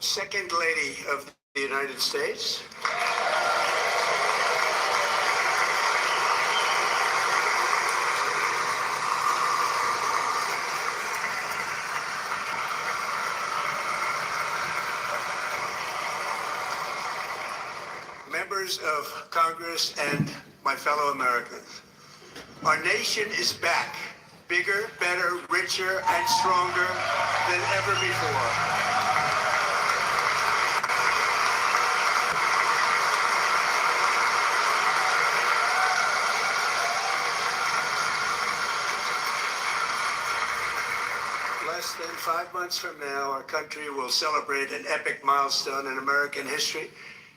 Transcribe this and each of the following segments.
Second Lady of the United States. Members of Congress and my fellow Americans, our nation is back, bigger, better, richer, and stronger than ever before. Less than 5 months from now, our country will celebrate an epic milestone in American history,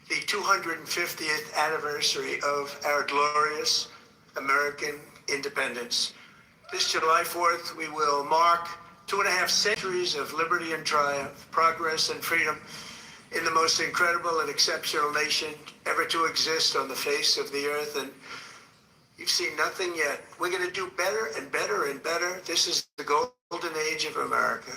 the 250th anniversary of our glorious American independence. This July 4th, we will mark 2.5 centuries of liberty and triumph, progress and freedom in the most incredible and exceptional nation ever to exist on the face of the earth. And you've seen nothing yet. We're going to do better and better and better. This is the golden age of America.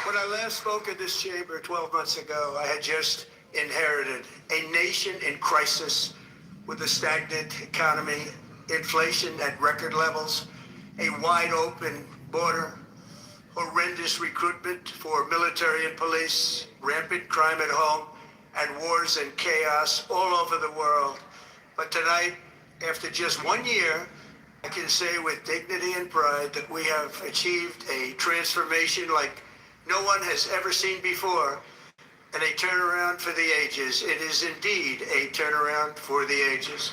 When I last spoke in this chamber 12 months ago, I had just inherited a nation in crisis with a stagnant economy, inflation at record levels, a wide open border, horrendous recruitment for military and police, rampant crime at home, and wars and chaos all over the world. But tonight, after just 1 year, I can say with dignity and pride that we have achieved a transformation like no one has ever seen before, and a turnaround for the ages. It is indeed a turnaround for the ages.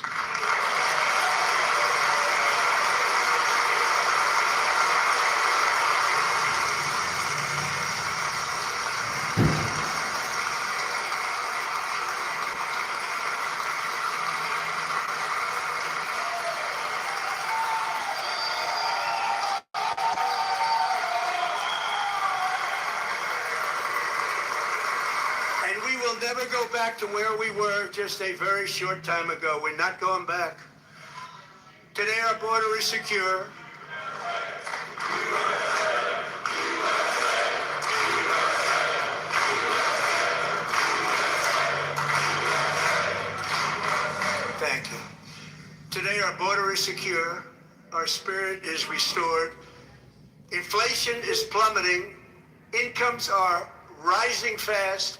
And we will never go back to where we were just a very short time ago. We're not going back. Today our border is secure. Thank you. Today our border is secure. Our spirit is restored. Inflation is plummeting. Incomes are rising fast.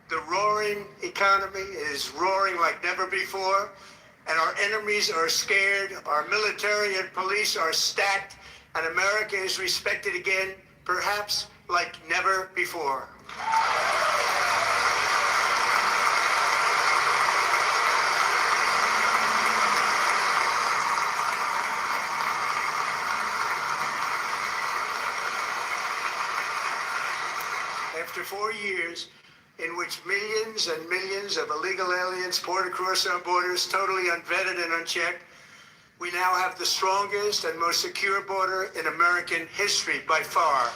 The roaring economy is roaring like never before, and our enemies are scared. Our military and police are stacked, and America is respected again, perhaps like never before. After 4 years, in which millions and millions of illegal aliens poured across our borders, totally unvetted and unchecked, we now have the strongest and most secure border in American history by far.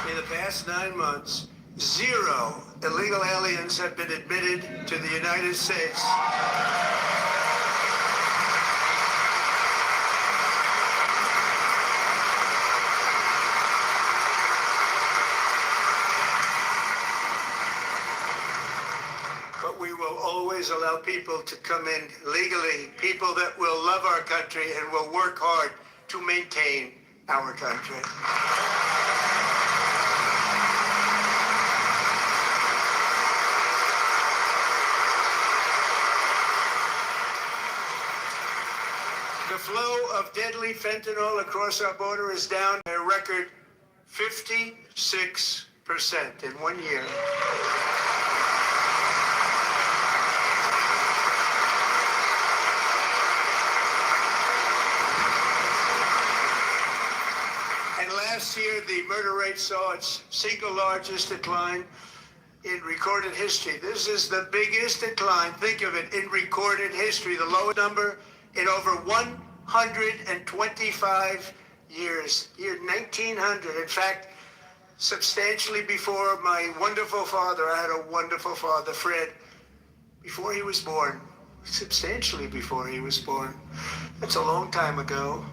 In the past 9 months, 0 illegal aliens have been admitted to the United States. But we will always allow people to come in legally, people that will love our country and will work hard to maintain our country. The flow of deadly fentanyl across our border is down a record 56% in 1 year. And last year, the murder rate saw its single largest decline. in recorded history. This is the biggest decline, think of it, in recorded history, the lowest number in over 125 years, year 1900. In fact, substantially before my wonderful father, I had a wonderful father, Fred, before he was born, substantially before he was born. That's a long time ago.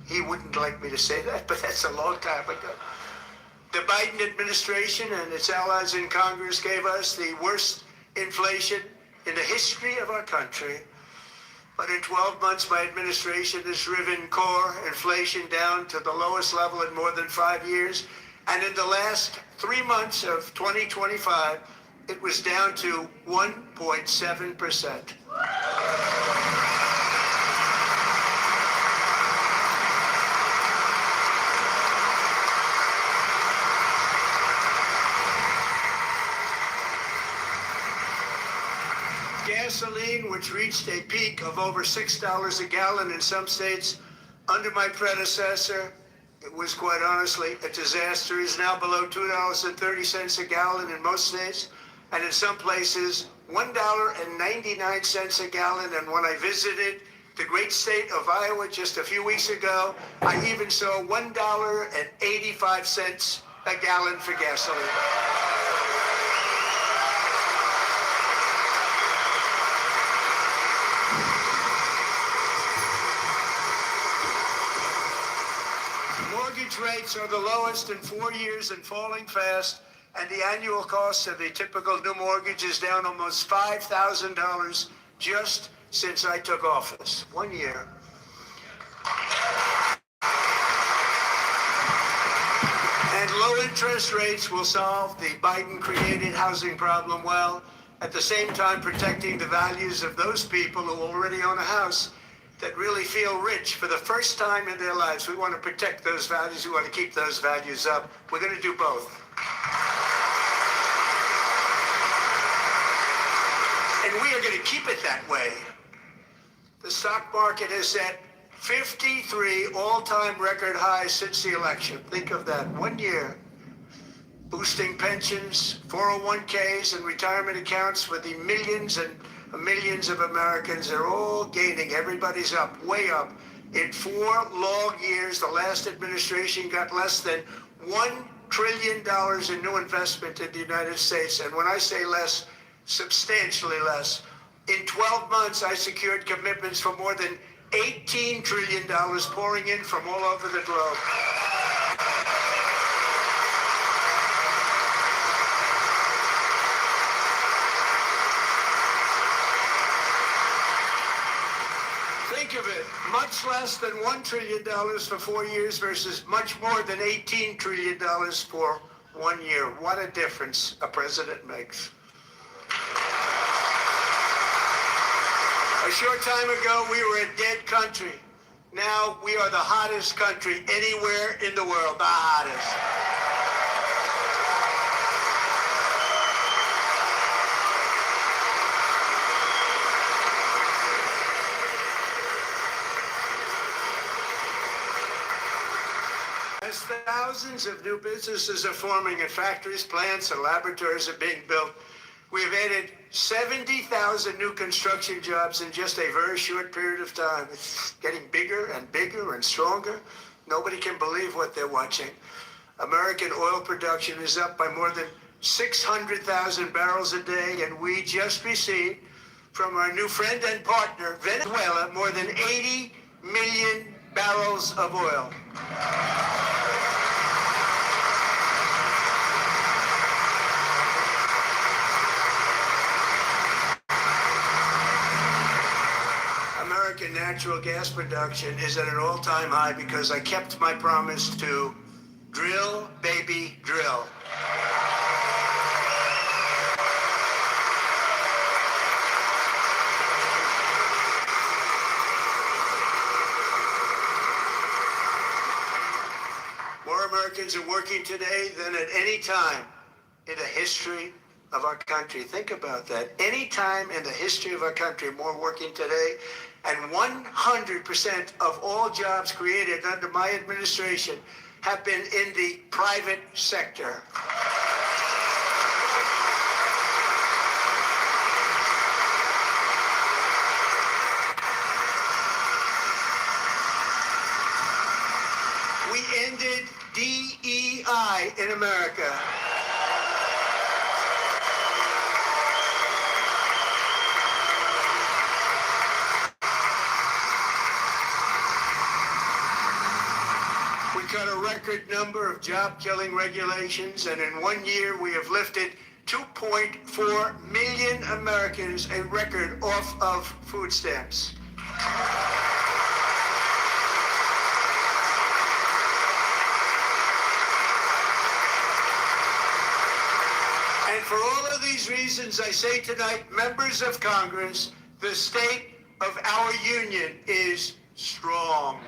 He wouldn't like me to say that, but that's a long time ago. The Biden administration and its allies in Congress gave us the worst inflation in the history of our country. But in 12 months, my administration has driven core inflation down to the lowest level in more than 5 years. And in the last 3 months of 2025, it was down to 1.7%. Gasoline, which reached a peak of over $6 a gallon in some states under my predecessor, it was quite honestly a disaster, is now below $2.30 a gallon in most states, and in some places $1.99 a gallon. And when I visited the great state of Iowa just a few weeks ago, I even saw $1.85 a gallon for gasoline. Mortgage rates are the lowest in 4 years and falling fast, and the annual cost of a typical new mortgage is down almost $5,000 just since I took office. 1 year. And low interest rates will solve the Biden-created housing problem well, at the same time protecting the values of those people who already own a house that really feel rich for the first time in their lives. We want to protect those values. We want to keep those values up. We're going to do both. And we are going to keep it that way. The stock market has set 53 all-time record highs since the election. Think of that, 1 year. Boosting pensions, 401ks, and retirement accounts for the millions and millions of Americans. Are all gaining. Everybody's up, way up. In 4 long years, the last administration got less than $1 trillion in new investment in the United States. And when I say less, substantially less. In 12 months, I secured commitments for more than $18 trillion pouring in from all over the globe. Think of it, much less than $1 trillion for 4 years versus much more than $18 trillion for 1 year. What a difference a president makes. A short time ago, we were a dead country. Now we are the hottest country anywhere in the world, the hottest. As thousands of new businesses are forming and factories, plants, and laboratories are being built, we have added 70,000 new construction jobs in just a very short period of time. It's getting bigger and bigger and stronger. Nobody can believe what they're watching. American oil production is up by more than 600,000 barrels a day, and we just received from our new friend and partner, Venezuela, more than 80 million barrels of oil. American natural gas production is at an all-time high because I kept my promise to drill, baby, drill. More Americans are working today than at any time in the history of our country. Think about that. Any time in the history of our country, more working today. And 100% of all jobs created under my administration have been in the private sector. in America. We cut a record number of job-killing regulations, and in 1 year we have lifted 2.4 million Americans, a record, off of food stamps. And for all of these reasons, I say tonight, members of Congress, the state of our union is strong.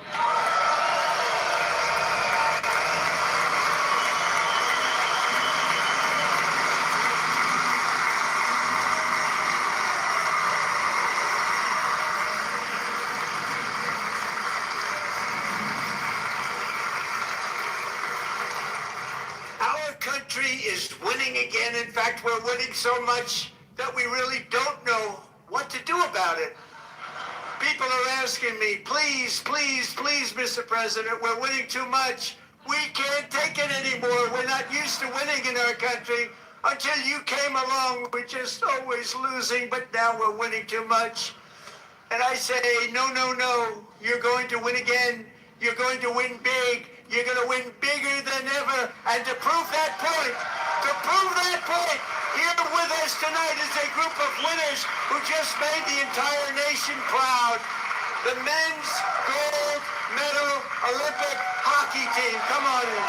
Our country is winning again. In fact, we're winning so much that we really don't know what to do about it. People are asking me, please, please, please, Mr. President, we're winning too much. We can't take it anymore. We're not used to winning in our country. Until you came along, we're just always losing, but now we're winning too much. And I say, no, no, no. You're going to win again. You're going to win big. You're going to win bigger than ever. And to prove that point, here with us tonight is a group of winners who just made the entire nation proud. The men's gold medal Olympic hockey team. Come on in.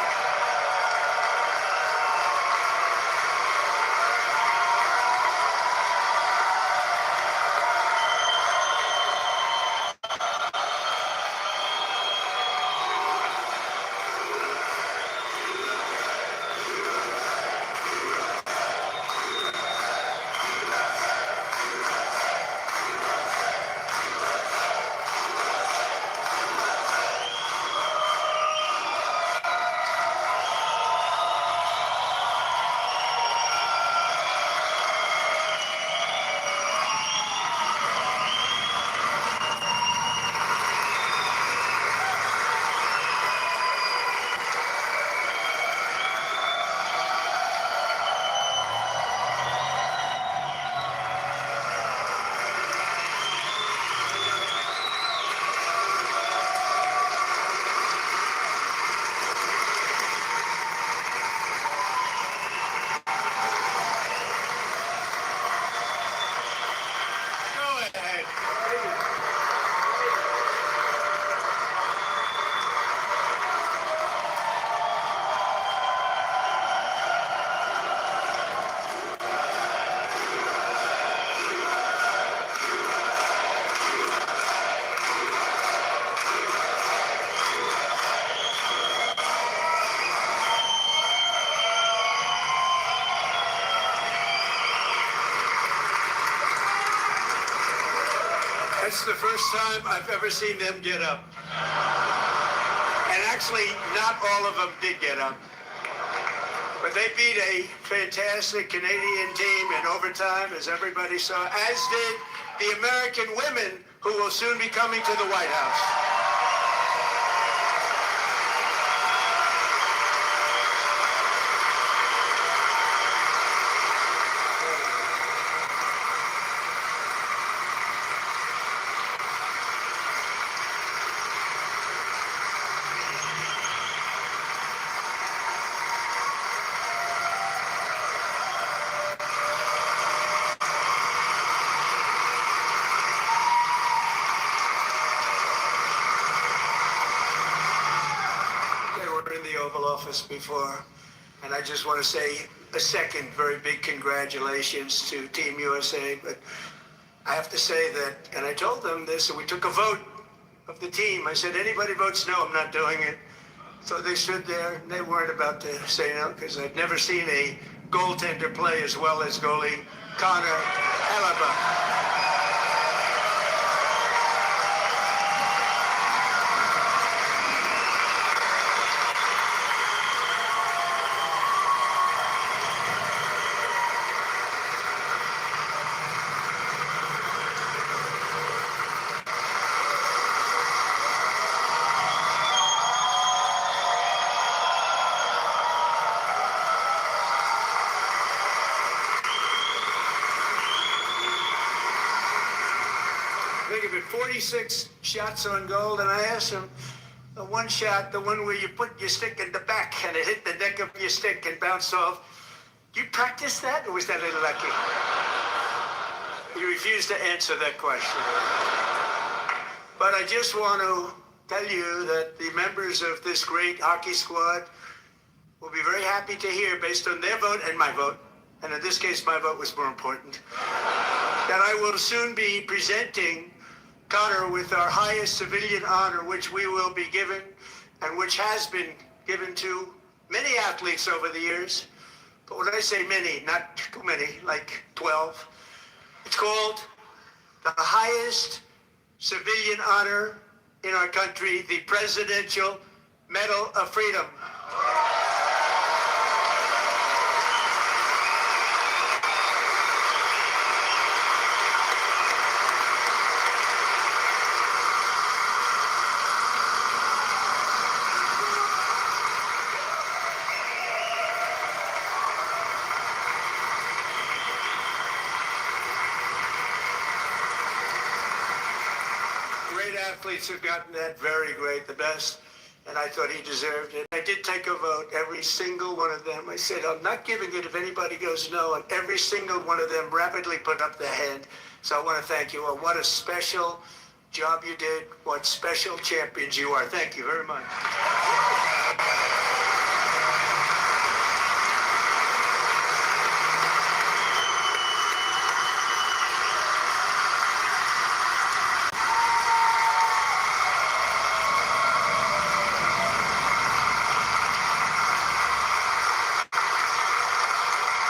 That's the first time I've ever seen them get up. And actually, not all of them did get up. But they beat a fantastic Canadian team in overtime, as everybody saw, as did the American women who will soon be coming to the White House. Oval Office before, and I just want to say a second very big congratulations to Team USA. But I have to say that, and I told them this, and we took a vote of the team. I said, anybody votes no, I'm not doing it. So they stood there, and they weren't about to say no, because I've never seen a goaltender play as well as goalie Connor Hellebuck. think of it, 46 shots on goal, and I asked him, the one shot, the one where you put your stick in the back and it hit the neck of your stick and bounced off, you practiced that, or was that a little lucky? He refused to answer that question. But I just want to tell you that the members of this great hockey squad will be very happy to hear, based on their vote and my vote, and in this case my vote was more important, that I will soon be presenting Connor with our highest civilian honor, which we will be given, and which has been given to many athletes over the years. But when I say many, not too many, like 12, it's called the highest civilian honor in our country, the Presidential Medal of Freedom. Great athletes have gotten that, very great, the best, and I thought he deserved it. I did take a vote, every single one of them. I said, I'm not giving it if anybody goes no, and every single one of them rapidly put up their hand. So I want to thank you all. What a special job you did. What special champions you are. Thank you very much.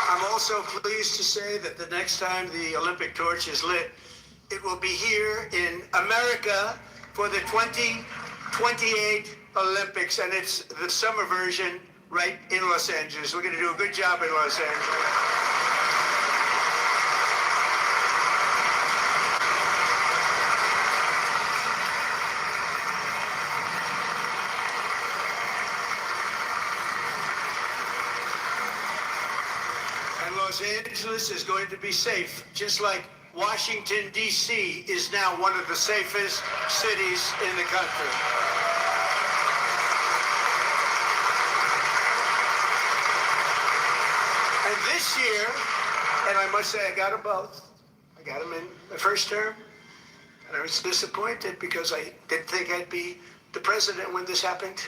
I'm also pleased to say that the next time the Olympic torch is lit, it will be here in America for the 2028 Olympics, and it's the summer version right in Los Angeles. We're going to do a good job in Los Angeles. And Los Angeles is going to be safe, just like Washington, D.C. is now one of the safest cities in the country. And this year, and I must say I got them both. I got them in the first term, and I was disappointed because I didn't think I'd be the president when this happened.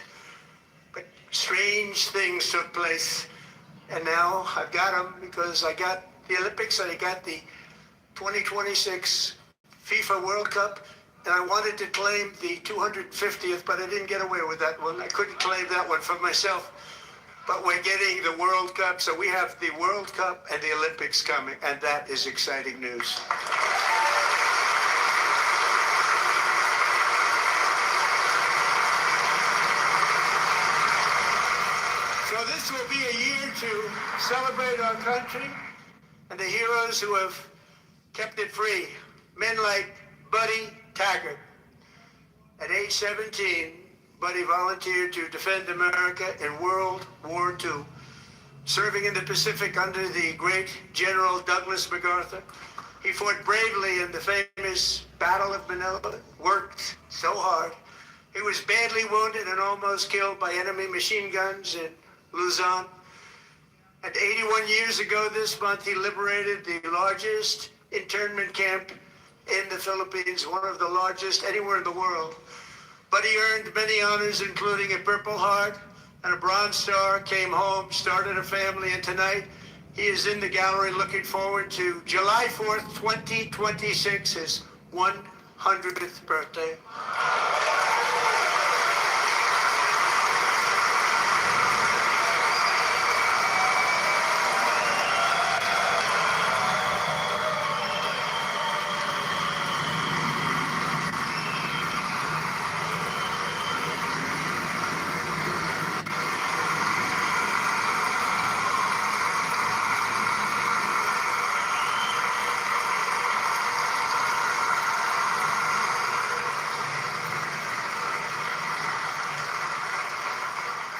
But strange things took place, and now I've got them because I got the Olympics and I got the 2026 FIFA World Cup, and I wanted to claim the 250th, but I didn't get away with that one. I couldn't claim that one for myself. But we're getting the World Cup, so we have the World Cup and the Olympics coming, and that is exciting news. So this will be a year to celebrate our country and the heroes who have kept it free. Men like Buddy Taggart. At age 17, Buddy volunteered to defend America in World War II, serving in the Pacific under the great General Douglas MacArthur. He fought bravely in the famous Battle of Manila, worked so hard. He was badly wounded and almost killed by enemy machine guns in Luzon. And 81 years ago this month, he liberated the largest internment camp in the Philippines, one of the largest anywhere in the world. But he earned many honors, including a Purple Heart and a Bronze Star, came home, started a family, and tonight he is in the gallery looking forward to July 4th, 2026, his 100th birthday.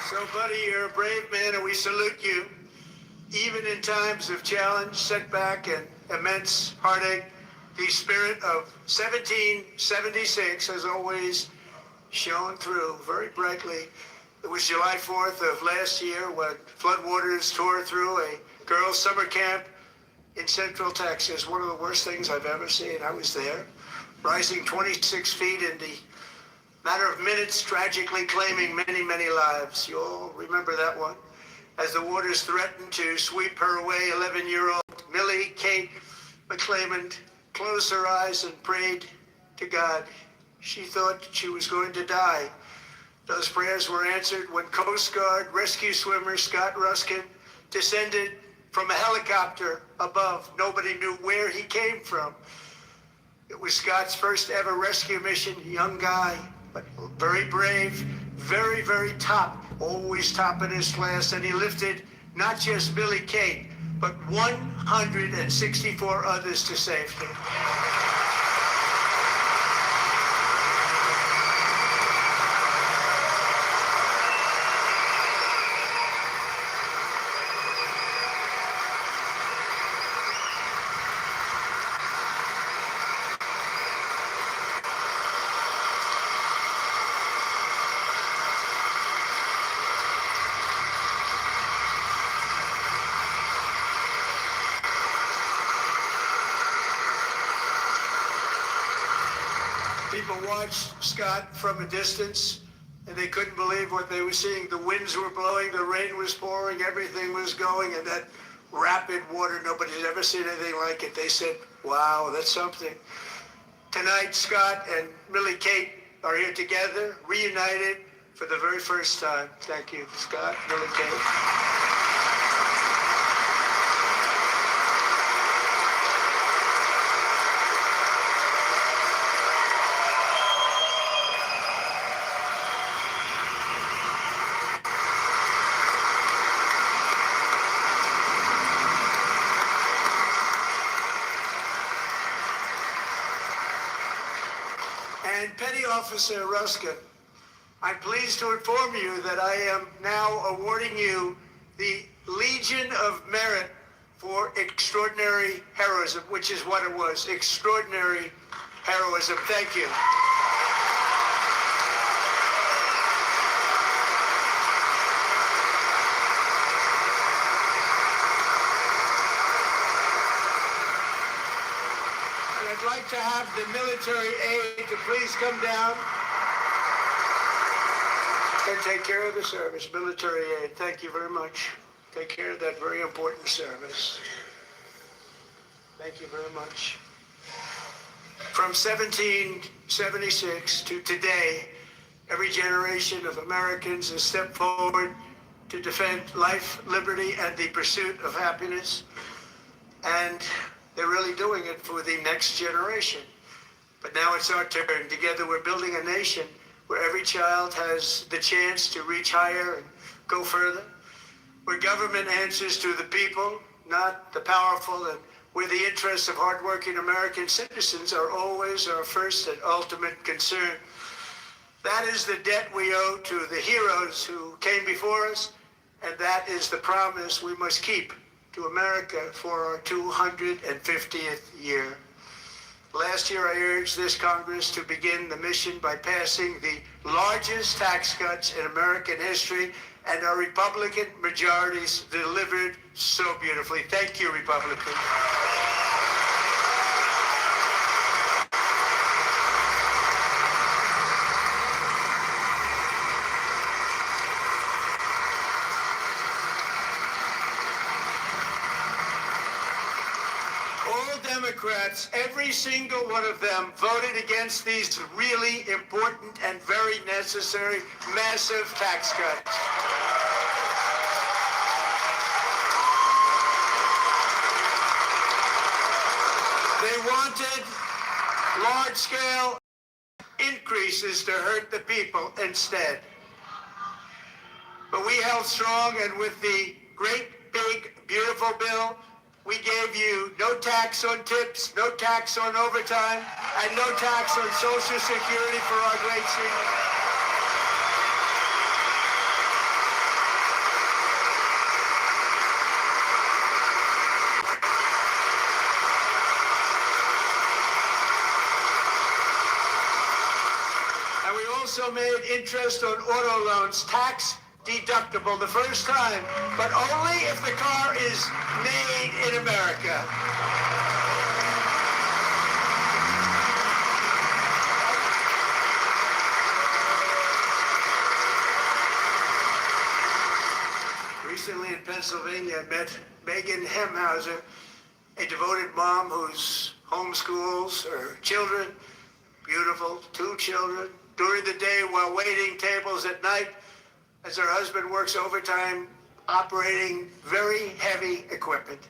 So, Buddy, you're a brave man, and we salute you. Even in times of challenge, setback, and immense heartache, The spirit of 1776 has always shone through very brightly. It was July 4th of last year when floodwaters tore through a girls' summer camp in Central Texas. One of the worst things I've ever seen. I was there, rising 26 feet in the matter of minutes, tragically claiming many, many lives. You all remember that one. As the waters threatened to sweep her away, 11-year-old Millie Kate McClament closed her eyes and prayed to God. She thought she was going to die. Those prayers were answered when Coast Guard rescue swimmer Scott Ruskin descended from a helicopter above. Nobody knew where he came from. It was Scott's first ever rescue mission. Young guy, but very brave, very, very top, always top in his class. And he lifted not just Billy Kate, but 164 others to safety. People watched Scott from a distance, and they couldn't believe what they were seeing. The winds were blowing, the rain was pouring, everything was going, and that rapid water, nobody's ever seen anything like it. They said, wow, that's something. Tonight, Scott and Millie Kate are here together, reunited for the very first time. Thank you, Scott, Millie Kate. And Petty Officer Ruskin, I'm pleased to inform you that I am now awarding you the Legion of Merit for extraordinary heroism, which is what it was, extraordinary heroism. Thank you. I'd like to have the military aide to please come down and take care of the service. Military aide, thank you very much. Take care of that very important service. Thank you very much. From 1776 to today, every generation of Americans has stepped forward to defend life, liberty, and the pursuit of happiness. And they're really doing it for the next generation. But now it's our turn. Together we're building a nation where every child has the chance to reach higher and go further, where government answers to the people, not the powerful, and where the interests of hardworking American citizens are always our first and ultimate concern. That is the debt we owe to the heroes who came before us, and that is the promise we must keep to America for our 250th year. Last year, I urged this Congress to begin the mission by passing the largest tax cuts in American history, and our Republican majorities delivered so beautifully. Thank you, Republicans. Democrats, every single one of them, voted against these really important and very necessary massive tax cuts. They wanted large-scale increases to hurt the people instead. But we held strong, and with the great, big, beautiful bill, we gave you no tax on tips, no tax on overtime, and no tax on Social Security for our great seniors. also made interest on auto loans tax deductible the first time, but only if the car is made in America. Recently in Pennsylvania, I met Megan Hemhauser, a devoted mom who's homeschools her children, beautiful, 2 children, during the day while waiting tables at night as her husband works overtime operating very heavy equipment.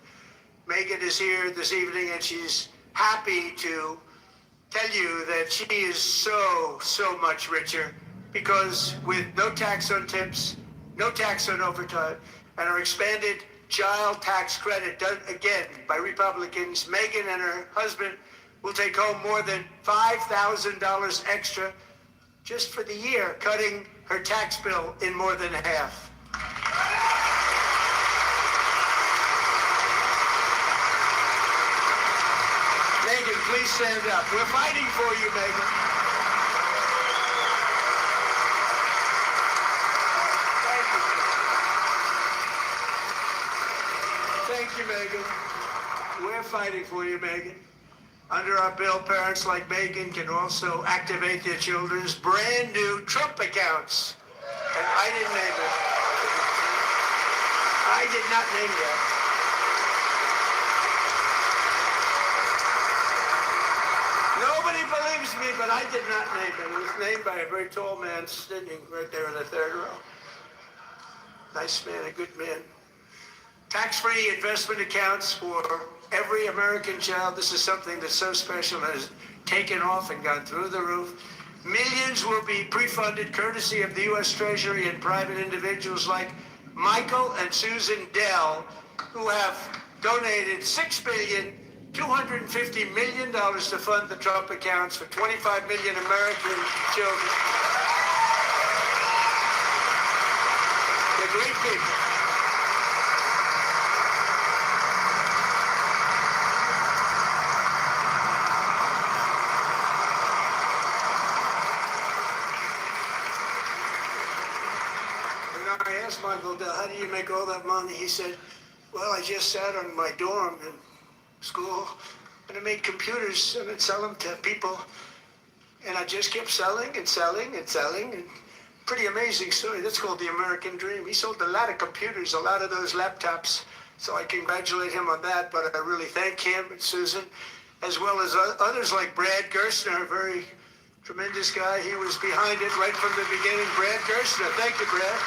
Megan is here this evening and she's happy to tell you that she is so much richer because with no tax on tips, no tax on overtime, and our expanded child tax credit done again by Republicans, Megan and her husband will take home more than $5,000 extra just for the year, cutting her tax bill in more than half. Megan, please stand up. We're fighting for you, Megan. Thank you, Megan. We're fighting for you, Megan. Under our bill, parents like Megan can also activate their children's brand new Trump accounts. And I didn't name it. I did not name that. Nobody believes me, but I did not name it. It was named by a very tall man sitting right there in the 3rd row. Nice man, a good man. Tax-free investment accounts for every American child. This is something that's so special and has taken off and gone through the roof. Millions will be pre-funded courtesy of the U.S. Treasury and private individuals like Michael and Susan Dell, who have donated $6,250 million to fund the Trump accounts for 25 million American children. They're great people. I asked Michael, how do you make all that money? He said, well, I just sat on my dorm in school and I made computers and I'd sell them to people. And I just kept selling and selling and selling. And pretty amazing story. That's called the American dream. He sold a lot of computers, a lot of those laptops. So I congratulate him on that. But I really thank him and Susan, as well as others like Brad Gerstner, a very tremendous guy. He was behind it right from the beginning. Brad Gerstner. Thank you, Brad.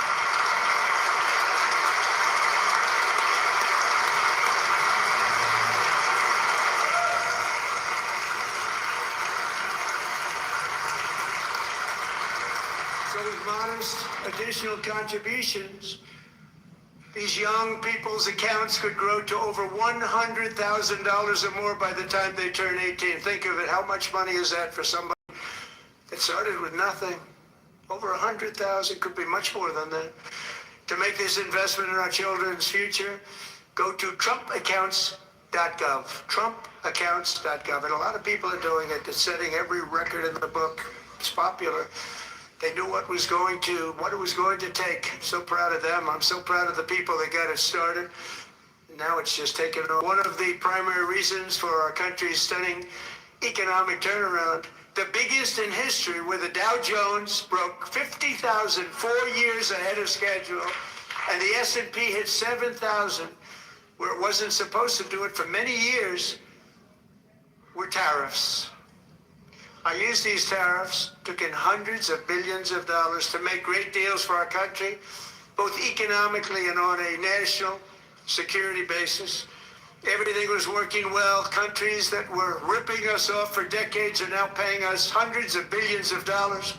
So with modest additional contributions, these young people's accounts could grow to over $100,000 or more by the time they turn 18. Think of it, how much money is that for somebody that started with nothing? Over 100,000, could be much more than that. To make this investment in our children's future, go to trumpaccounts.gov, trumpaccounts.gov. And a lot of people are doing it. They're setting every record in the book. It's popular. They knew what it was going to take. I'm so proud of them. I'm so proud of the people that got it started. Now it's just taken over. One of the primary reasons for our country's stunning economic turnaround, the biggest in history, where the Dow Jones broke 50,000 4 years ahead of schedule, and the S&P hit 7,000, where it wasn't supposed to do it for many years, were tariffs. I used these tariffs, took in hundreds of billions of dollars to make great deals for our country, both economically and on a national security basis. Everything was working well. Countries that were ripping us off for decades are now paying us hundreds of billions of dollars.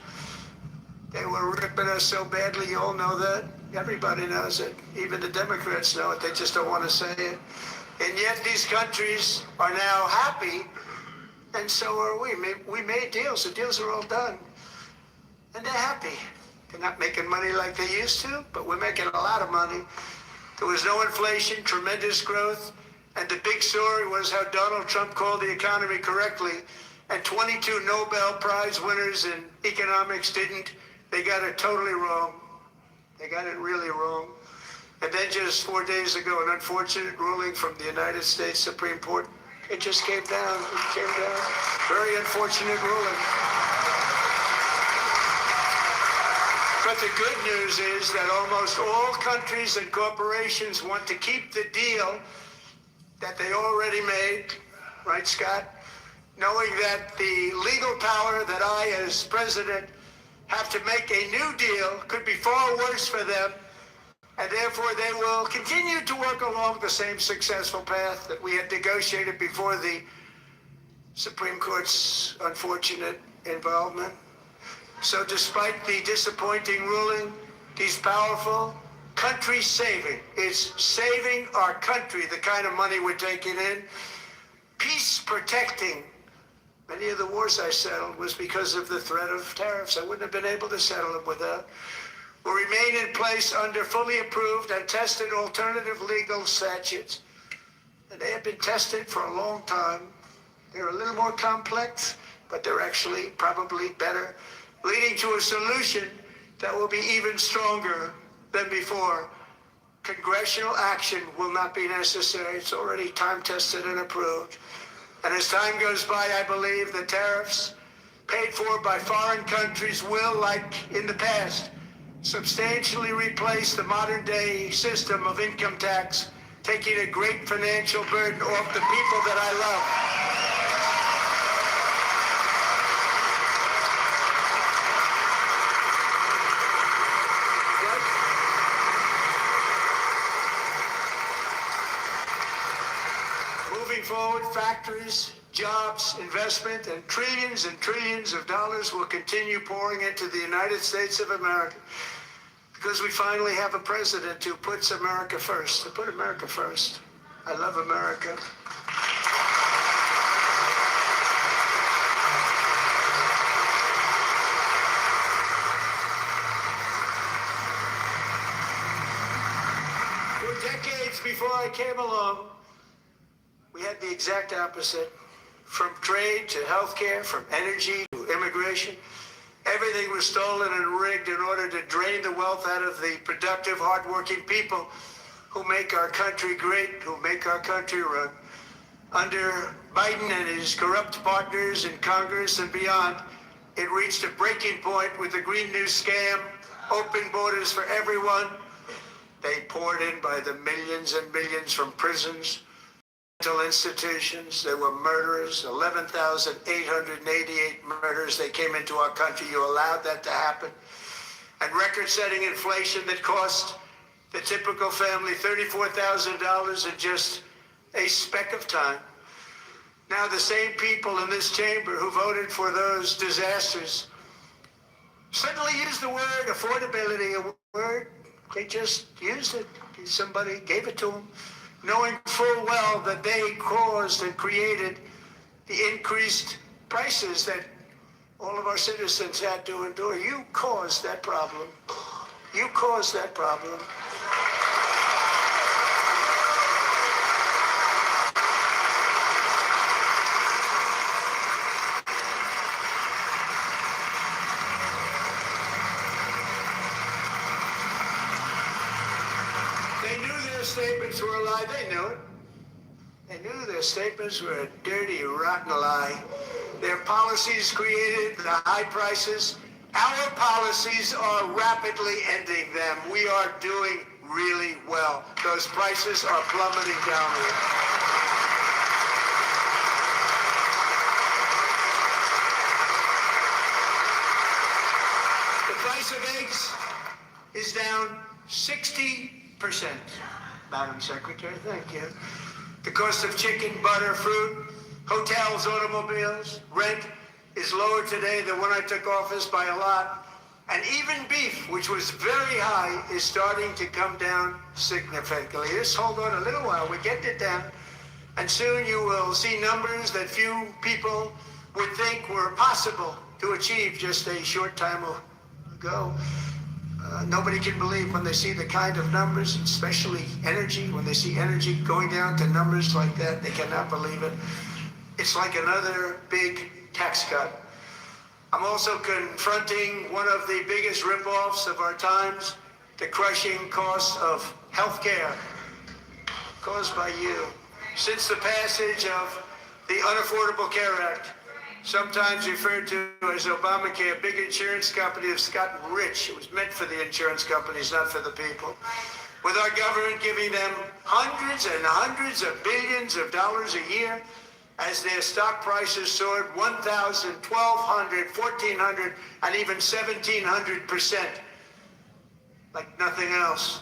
They were ripping us so badly, you all know that. Everybody knows it. Even the Democrats know it. They just don't want to say it. And yet these countries are now happy, and so are we. We made deals. The deals are all done. And they're happy. They're not making money like they used to, but we're making a lot of money. There was no inflation, tremendous growth, and the big story was how Donald Trump called the economy correctly and 22 Nobel Prize winners in economics didn't. They got it totally wrong. They got it really wrong. And then just 4 days ago, an unfortunate ruling from the United States Supreme Court. It just came down. It came down. Very unfortunate ruling. But the good news is that almost all countries and corporations want to keep the deal that they already made, right, Scott? Knowing that the legal power that I, as president, have to make a new deal could be far worse for them, and therefore they will continue to work along the same successful path that we had negotiated before the Supreme Court's unfortunate involvement. So despite the disappointing ruling, he's powerful. Country saving. It's saving our country, the kind of money we're taking in. Peace protecting. Many of the wars I settled was because of the threat of tariffs. I wouldn't have been able to settle them without. Will remain in place under fully approved and tested alternative legal statutes. And they have been tested for a long time. They're a little more complex, but they're actually probably better, leading to a solution that will be even stronger than before. Congressional action will not be necessary. It's already time-tested and approved. And as time goes by, I believe the tariffs paid for by foreign countries will, like in the past, substantially replace the modern-day system of income tax, taking a great financial burden off the people that I love. Moving forward, factories, jobs, investment, and trillions of dollars will continue pouring into the United States of America because we finally have a president who puts America first. To put America first. I love America. For decades before I came along, we had the exact opposite. From trade to healthcare, from energy to immigration, everything was stolen and rigged in order to drain the wealth out of the productive, hardworking people who make our country great, who make our country run. Under Biden and his corrupt partners in Congress and beyond, it reached a breaking point with the Green New Scam, open borders for everyone. They poured in by the millions and millions from prisons, mental institutions. There were murderers, 11,888 murders. They came into our country. You allowed that to happen. And record-setting inflation that cost the typical family $34,000 in just a speck of time. Now the same people in this chamber who voted for those disasters suddenly used the word affordability, a word. They just used it. Somebody gave it to them, knowing full well that they caused and created the increased prices that all of our citizens had to endure. You caused that problem. You caused that problem. They knew their statements were a lie. They knew it. They knew their statements were a dirty, rotten lie. Their policies created the high prices. Our policies are rapidly ending them. We are doing really well. Those prices are plummeting downward. The price of eggs is down 60%. Madam Secretary, thank you. The cost of chicken, butter, fruit, hotels, automobiles, rent is lower today than when I took office by a lot. And even beef, which was very high, is starting to come down significantly. Just hold on a little while. We're getting it down. And soon you will see numbers that few people would think were possible to achieve just a short time ago. Nobody can believe when they see the kind of numbers, especially energy. When they see energy going down to numbers like that, they cannot believe it. It's like another big tax cut. I'm also confronting one of the biggest ripoffs of our times, the crushing cost of health care caused by you. Since the passage of the Unaffordable Care Act, sometimes referred to as Obamacare, big insurance companies have gotten rich. It was meant for the insurance companies, not for the people. With our government giving them hundreds and hundreds of billions of dollars a year as their stock prices soared 1,000, 1,200, 1,400, and even 1,700%, like nothing else.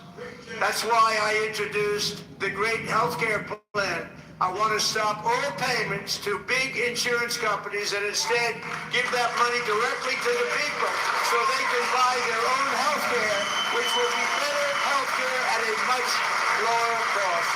That's why I introduced the great healthcare plan. I want to stop all payments to big insurance companies and instead give that money directly to the people so they can buy their own health care, which will be better health care at a much lower cost.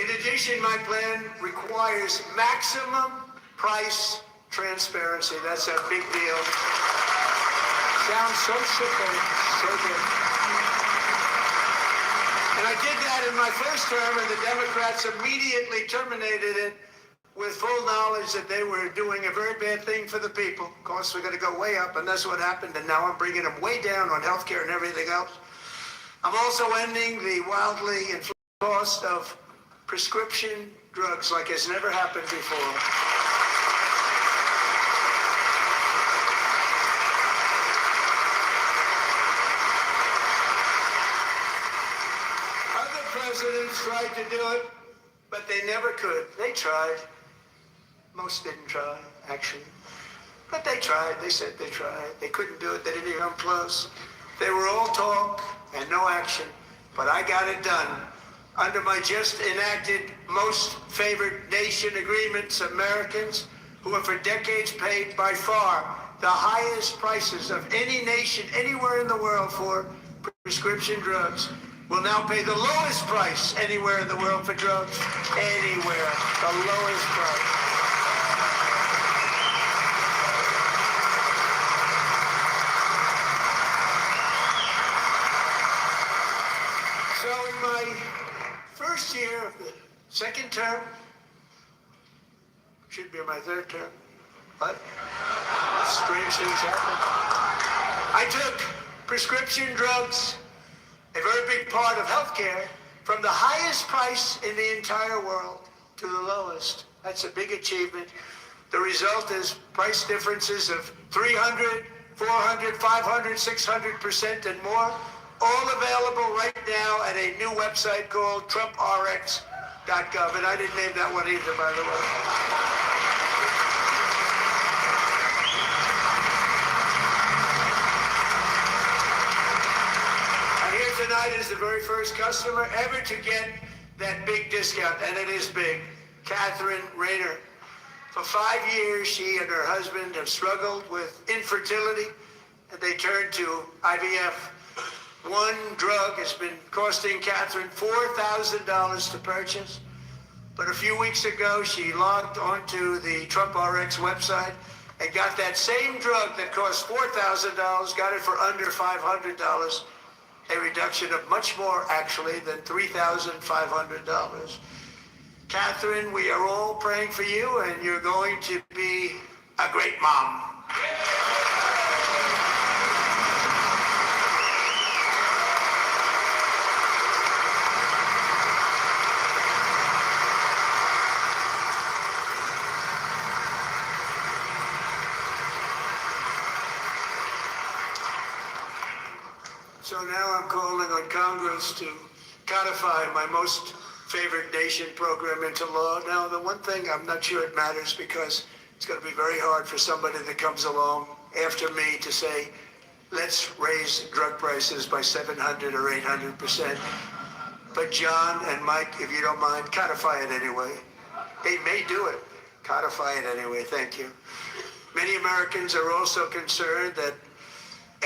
In addition, my plan requires maximum price transparency. That's a big deal. Sounds so simple, so good. And I did that in my first term, and the Democrats immediately terminated it with full knowledge that they were doing a very bad thing for the people. Costs were going to go way up, and that's what happened. And now I'm bringing them way down on health care and everything else. I'm also ending the wildly inflated cost of prescription drugs like has never happened before. Other presidents tried to do it, but they never could. They tried. Most didn't try, actually. But they tried. They said they tried. They couldn't do it. They didn't even come close. They were all talk and no action. But I got it done. Under my just enacted most favored nation agreements, Americans who have for decades paid by far the highest prices of any nation anywhere in the world for prescription drugs will now pay the lowest price anywhere in the world for drugs. Anywhere. The lowest price. So in my first year of the second term, should be my third term, but strange things happen. I took prescription drugs, a very big part of healthcare, from the highest price in the entire world to the lowest. That's a big achievement. The result is price differences of 300, 400, 500, 600% and more. All available right now at a new website called TrumpRx.gov. And I didn't name that one either, by the way. And here tonight is the very first customer ever to get that big discount, and it is big. Catherine Rayner. For 5 years, she and her husband have struggled with infertility, and they turned to IVF. One drug has been costing Catherine $4,000 to purchase. But a few weeks ago, she logged onto the Trump RX website and got that same drug that cost $4,000, got it for under $500, a reduction of much more, actually, than $3,500. Catherine, we are all praying for you, and you're going to be a great mom. So now I'm calling on Congress to codify my most favored nation program into law. Now, the one thing I'm not sure it matters because it's going to be very hard for somebody that comes along after me to say, let's raise drug prices by 700 or 800%. But John and Mike, if you don't mind, codify it anyway. They may do it. Codify it anyway. Thank you. Many Americans are also concerned that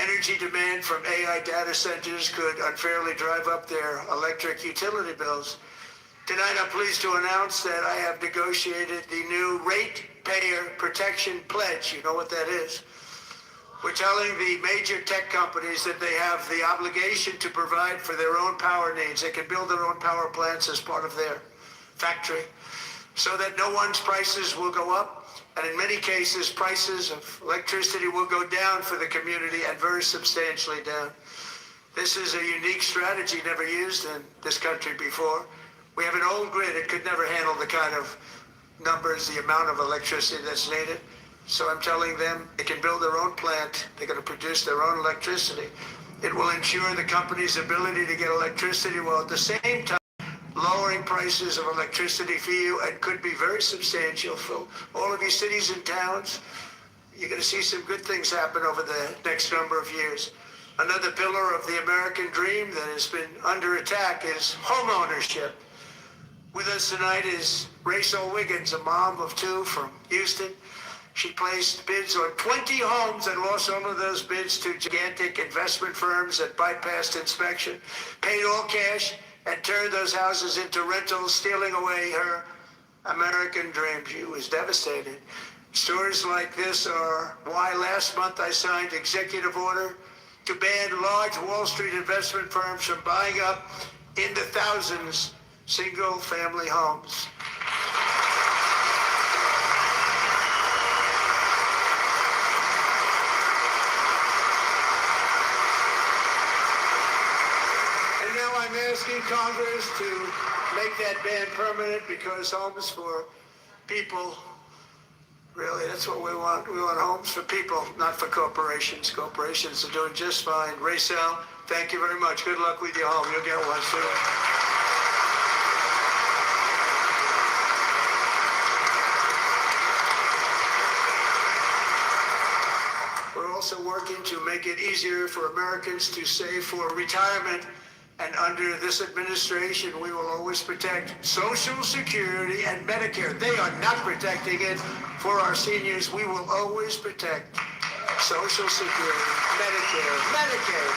energy demand from AI data centers could unfairly drive up their electric utility bills. Tonight, I'm pleased to announce that I have negotiated the new Ratepayer Protection Pledge. You know what that is? We're telling the major tech companies that they have the obligation to provide for their own power needs. They can build their own power plants as part of their factory so that no one's prices will go up. And in many cases, prices of electricity will go down for the community, and very substantially down. This is a unique strategy never used in this country before. We have an old grid. It could never handle the kind of numbers, the amount of electricity that's needed. So I'm telling them they can build their own plant. They're going to produce their own electricity. It will ensure the company's ability to get electricity while at the same time lowering prices of electricity for you, and could be very substantial for all of you cities and towns. You're going to see some good things happen over the next number of years. Another pillar of the American dream that has been under attack is home ownership. With us tonight is Rachel Wiggins, a mom of two from Houston. She placed bids on 20 homes and lost all of those bids to gigantic investment firms that bypassed inspection, paid all cash, and turned those houses into rentals, stealing away her American dream. She was devastated. Stories like this are why last month I signed executive order to ban large Wall Street investment firms from buying up into thousands single-family homes. I'm asking Congress to make that ban permanent, because homes for people, really, that's what we want. We want homes for people, not for corporations. Corporations are doing just fine. Racel, thank you very much. Good luck with your home. You'll get one soon. We're also working to make it easier for Americans to save for retirement. And under this administration, we will always protect Social Security and Medicare. They are not protecting it for our seniors. We will always protect Social Security, Medicare, Medicaid.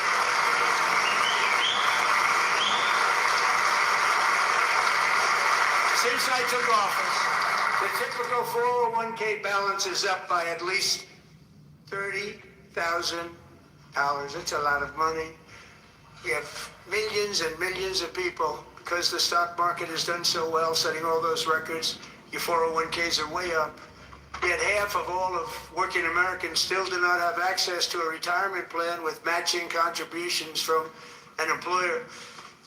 Since I took office, the typical 401k balance is up by at least $30,000. That's a lot of money. We have millions and millions of people, because the stock market has done so well, setting all those records. Your 401ks are way up. Yet half of all of working Americans still do not have access to a retirement plan with matching contributions from an employer.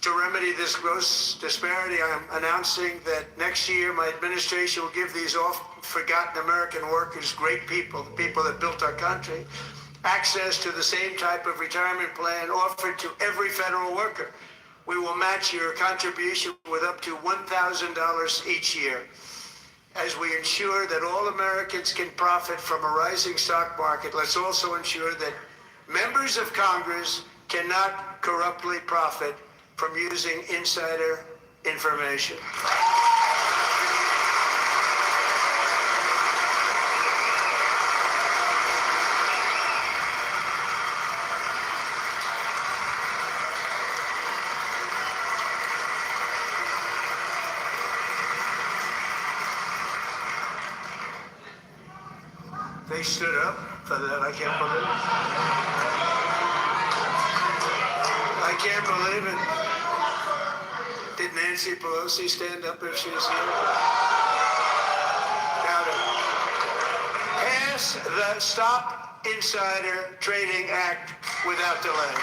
To remedy this gross disparity, I'm announcing that next year my administration will give these oft-forgotten American workers, great people, the people that built our country, access to the same type of retirement plan offered to every federal worker. We will match your contribution with up to $1,000 each year, as we ensure that all Americans can profit from a rising stock market. Let's also ensure that members of Congress cannot corruptly profit from using insider information. They stood up for that. I can't believe it. I can't believe it. Did Nancy Pelosi stand up if she was here? Now to pass the Stop Insider Trading Act without delay.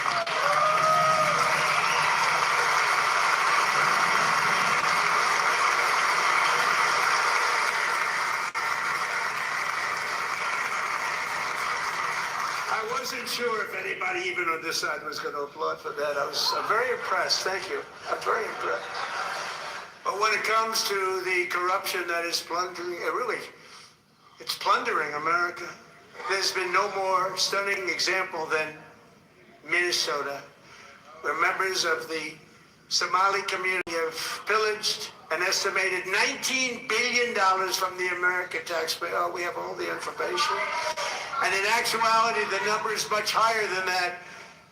I wasn't sure if anybody, even on this side, was going to applaud for that. I'm very impressed. Thank you. I'm very impressed. But when it comes to the corruption that is plundering, it's plundering America. There's been no more stunning example than Minnesota, where members of the Somali community have pillaged an estimated $19 billion from the American taxpayer. Oh, we have all the information. And in actuality, the number is much higher than that.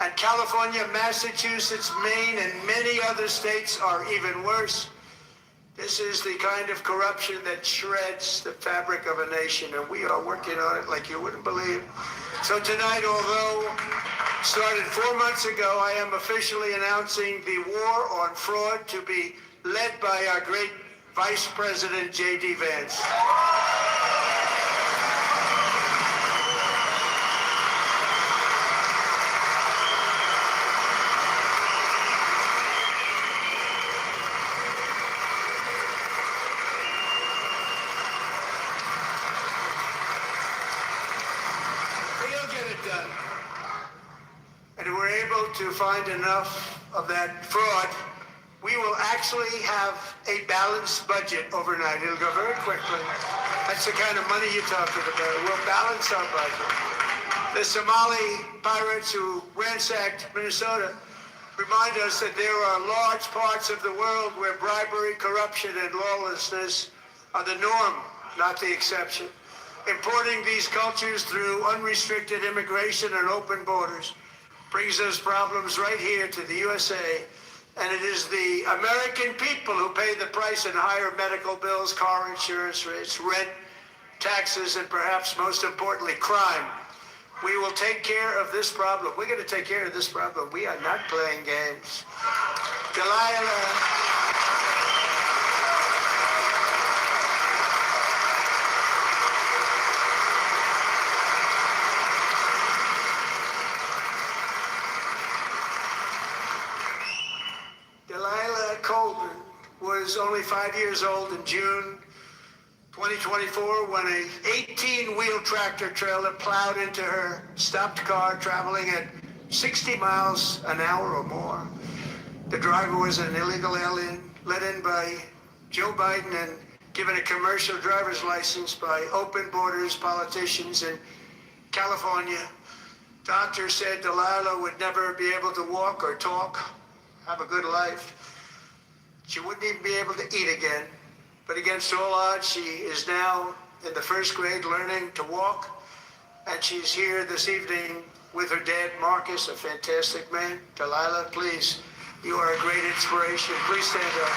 And California, Massachusetts, Maine, and many other states are even worse. This is the kind of corruption that shreds the fabric of a nation, and we are working on it like you wouldn't believe. So tonight, although started 4 months ago, I am officially announcing the war on fraud to be led by our great Vice President, J.D. Vance. Done. And if we're able to find enough of that fraud, we will actually have a balanced budget overnight. It'll go very quickly. That's the kind of money you're talking about. We'll balance our budget. The Somali pirates who ransacked Minnesota remind us that there are large parts of the world where bribery, corruption, and lawlessness are the norm, not the exception. Importing these cultures through unrestricted immigration and open borders brings us problems right here to the USA. And it is the American people who pay the price in higher medical bills, car insurance rates, rent, taxes, and perhaps most importantly, crime. We will take care of this problem. We're going to take care of this problem. We are not playing games. Delilah. Was only 5 years old in June 2024 when a 18-wheel tractor trailer plowed into her stopped car traveling at 60 miles an hour or more. The driver was an illegal alien let in by Joe Biden and given a commercial driver's license by open borders politicians in California. Doctors said Delilah would never be able to walk or talk, have a good life. She wouldn't even be able to eat again. But against all odds, she is now in the first grade learning to walk. And she's here this evening with her dad, Marcus, a fantastic man. Delilah, please, you are a great inspiration. Please stand up.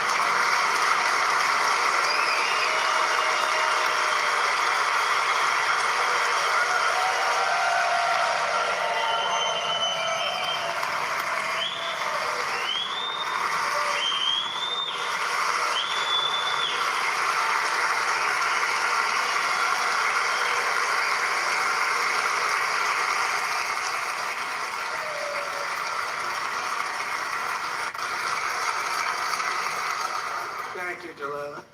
Thank you, Delilah.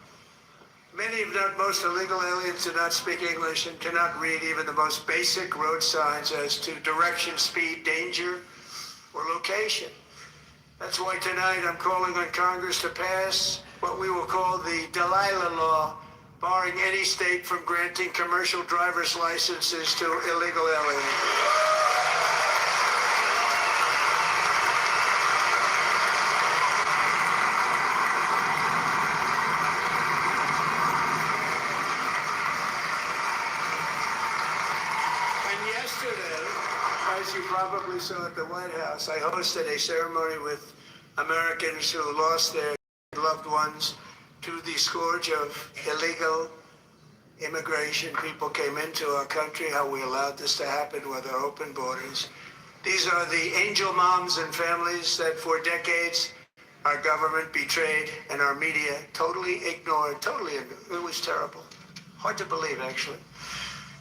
Many, if not most, illegal aliens do not speak English and cannot read even the most basic road signs as to direction, speed, danger, or location. That's why tonight I'm calling on Congress to pass what we will call the Delilah Law, barring any state from granting commercial driver's licenses to illegal aliens. As you probably saw at the White House, I hosted a ceremony with Americans who lost their loved ones to the scourge of illegal immigration. People came into our country, how we allowed this to happen with our open borders. These are the angel moms and families that for decades our government betrayed and our media totally ignored. It was terrible. Hard to believe, actually.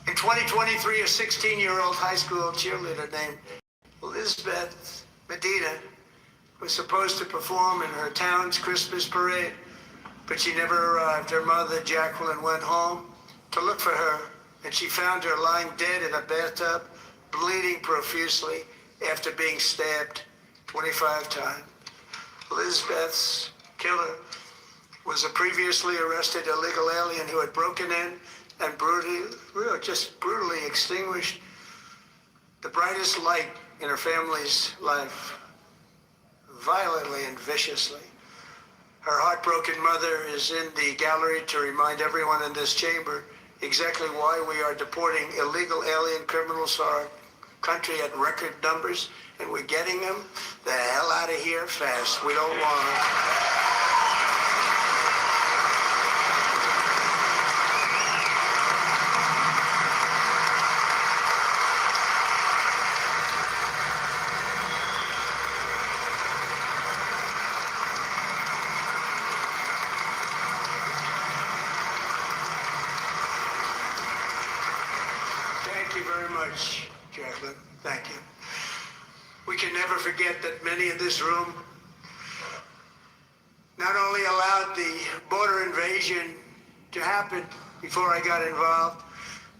In 2023, a 16-year-old high school cheerleader named Elizabeth Medina was supposed to perform in her town's Christmas parade, but she never arrived. Her mother, Jacqueline, went home to look for her, and she found her lying dead in a bathtub, bleeding profusely after being stabbed 25 times. Elizabeth's killer was a previously arrested illegal alien who had broken in and brutally extinguished the brightest light in her family's life, violently and viciously. Her heartbroken mother is in the gallery to remind everyone in this chamber exactly why we are deporting illegal alien criminals to our country at record numbers, and we're getting them the hell out of here fast. We don't want them. We can never forget that many in this room not only allowed the border invasion to happen before I got involved,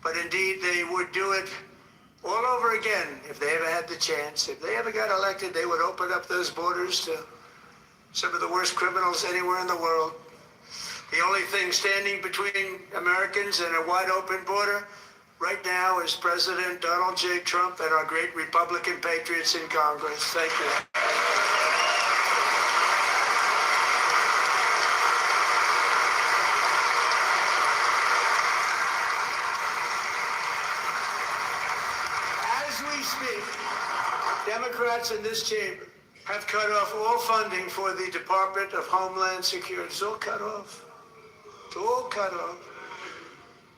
but indeed they would do it all over again if they ever had the chance. If they ever got elected, they would open up those borders to some of the worst criminals anywhere in the world. The only thing standing between Americans and a wide open border right now is President Donald J. Trump and our great Republican patriots in Congress. Thank you. As we speak, Democrats in this chamber have cut off all funding for the Department of Homeland Security. It's all cut off. It's all cut off.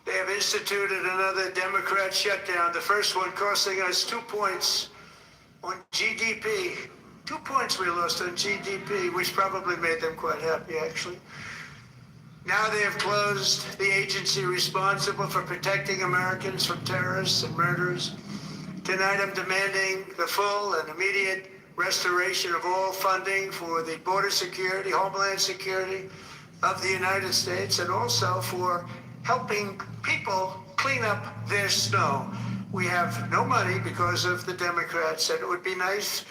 They have instituted another Democrat shutdown, the first one costing us 2 points on GDP. 2 points we lost on GDP, which probably made them quite happy, actually. Now they have closed the agency responsible for protecting Americans from terrorists and murderers. Tonight I'm demanding the full and immediate restoration of all funding for the border security, homeland security of the United States, and also for helping people clean up their snow. We have no money because of the Democrats, and it would be nice.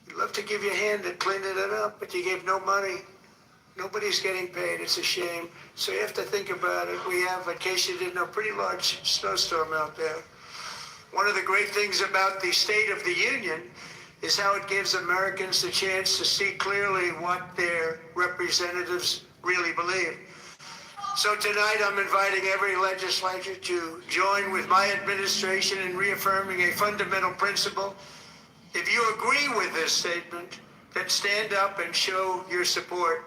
We'd love to give you a hand at cleaning it up, but you gave no money. Nobody's getting paid. It's a shame. So you have to think about it. We have, in case you didn't know, a pretty large snowstorm out there. One of the great things about the State of the Union is how it gives Americans the chance to see clearly what their representatives really believe. So tonight I'm inviting every legislature to join with my administration in reaffirming a fundamental principle. If you agree with this statement, then stand up and show your support.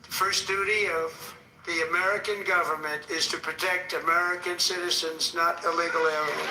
The first duty of the American government is to protect American citizens, not illegal aliens.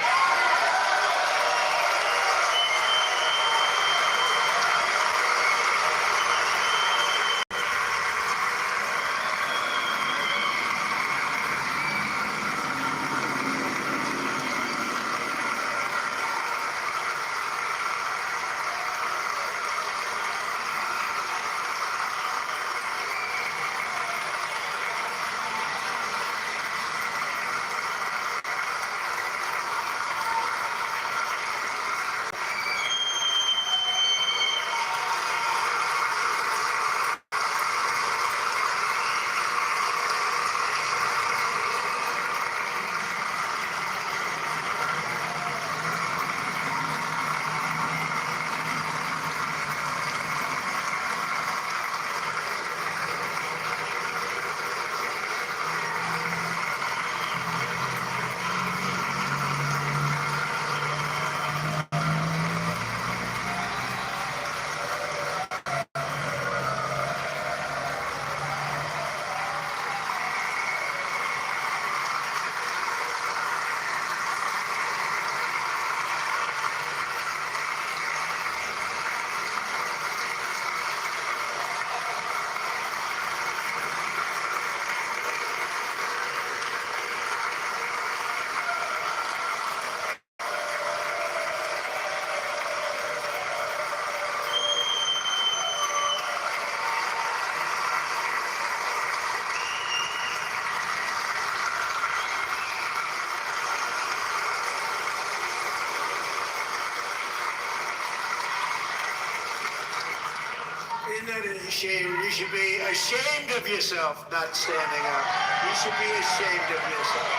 Isn't that a shame? You should be ashamed of yourself not standing up. You should be ashamed of yourself.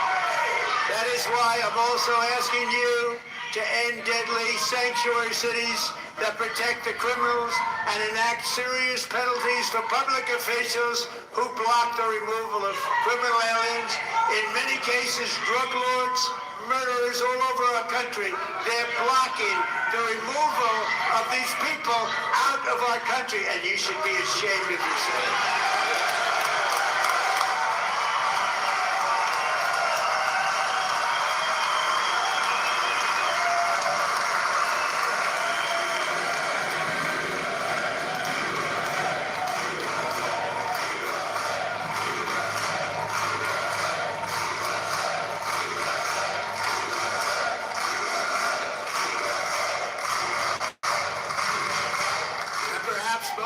That is why I'm also asking you to end deadly sanctuary cities that protect the criminals and enact serious penalties for public officials who block the removal of criminal aliens. In many cases, drug lords, murderers all over our country, they're blocking the removal of these people out of our country, and you should be ashamed of yourself.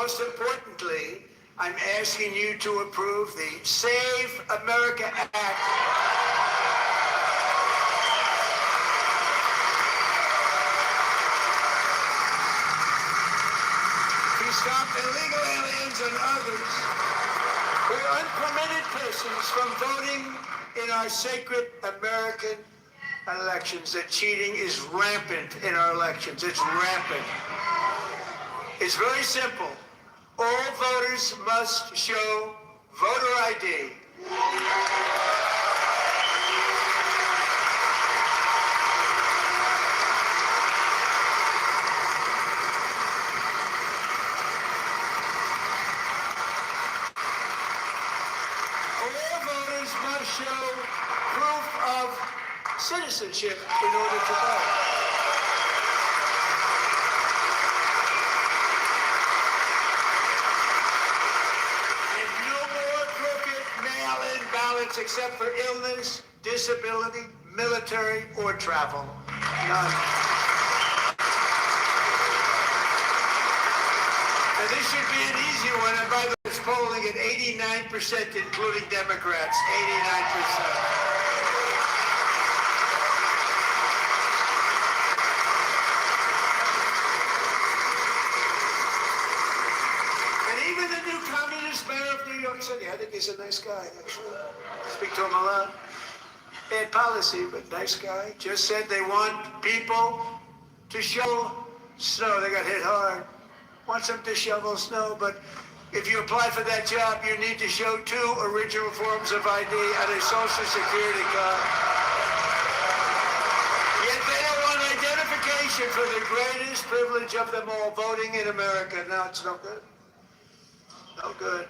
most importantly, I'm asking you to approve the Save America Act. To stop illegal aliens and others who are unpermitted persons from voting in our sacred American elections. That cheating is rampant in our elections. It's rampant. It's very simple. All voters must show voter ID. All voters must show proof of citizenship in order to vote. And no more crooked mail-in ballots except for illness, disability, military, or travel. None. And this should be an easy one, and by the way, it's polling at 89%, including Democrats, 89%. New York City. I think he's a nice guy, actually. Speak to him a lot. Bad policy, but nice guy. Just said they want people to shovel snow. They got hit hard. Wants them to shovel snow, but if you apply for that job, you need to show 2 original forms of ID and a Social Security card. Yet they don't want identification for the greatest privilege of them all, voting in America. Now it's no good. No good.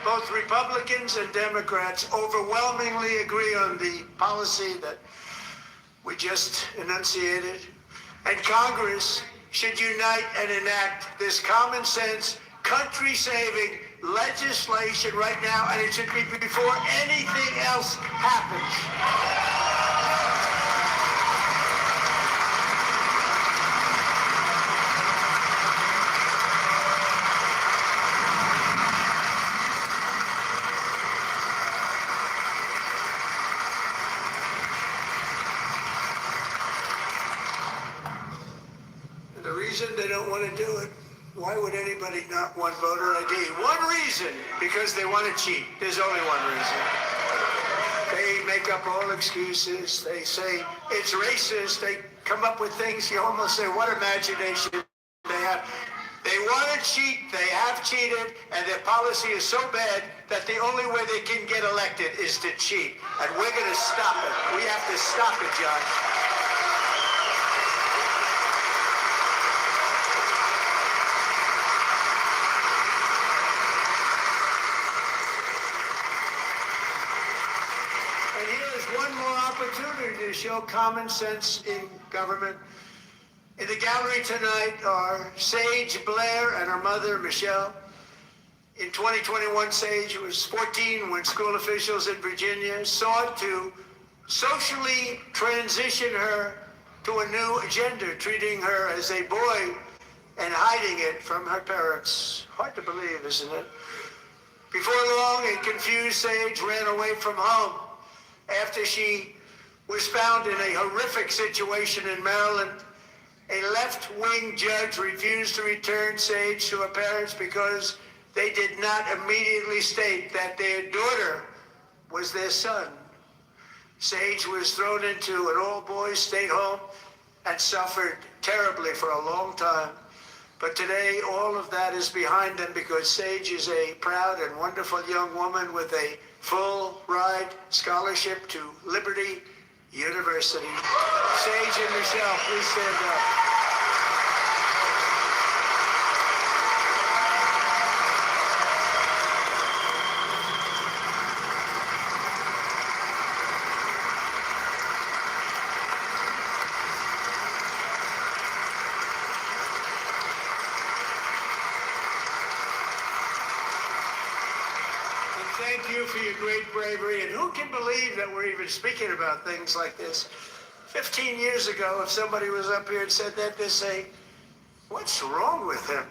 Both Republicans and Democrats overwhelmingly agree on the policy that we just enunciated. And Congress should unite and enact this common sense, country-saving legislation right now, and it should be before anything else happens. They don't want to do it. Why would anybody not want voter ID? One reason, because they want to cheat. There's only one reason. They make up all excuses. They say it's racist. They come up with things you almost say, what imagination they have. They want to cheat. They have cheated, and their policy is so bad that the only way they can get elected is to cheat. And we're going to stop it. We have to stop it, John. One more opportunity to show common sense in government. In the gallery tonight are Sage Blair and her mother, Michelle. In 2021, Sage was 14 when school officials in Virginia sought to socially transition her to a new gender, treating her as a boy and hiding it from her parents. Hard to believe, isn't it? Before long, a confused Sage ran away from home. After she was found in a horrific situation in Maryland, a left-wing judge refused to return Sage to her parents because they did not immediately state that their daughter was their son. Sage was thrown into an all-boys state home and suffered terribly for a long time. But today, all of that is behind them because Sage is a proud and wonderful young woman with a full ride scholarship to Liberty University. Sage and Michelle, please stand up. Thank you for your great bravery. And who can believe that we're even speaking about things like this? 15 years ago, if somebody was up here and said that, they'd say, what's wrong with him?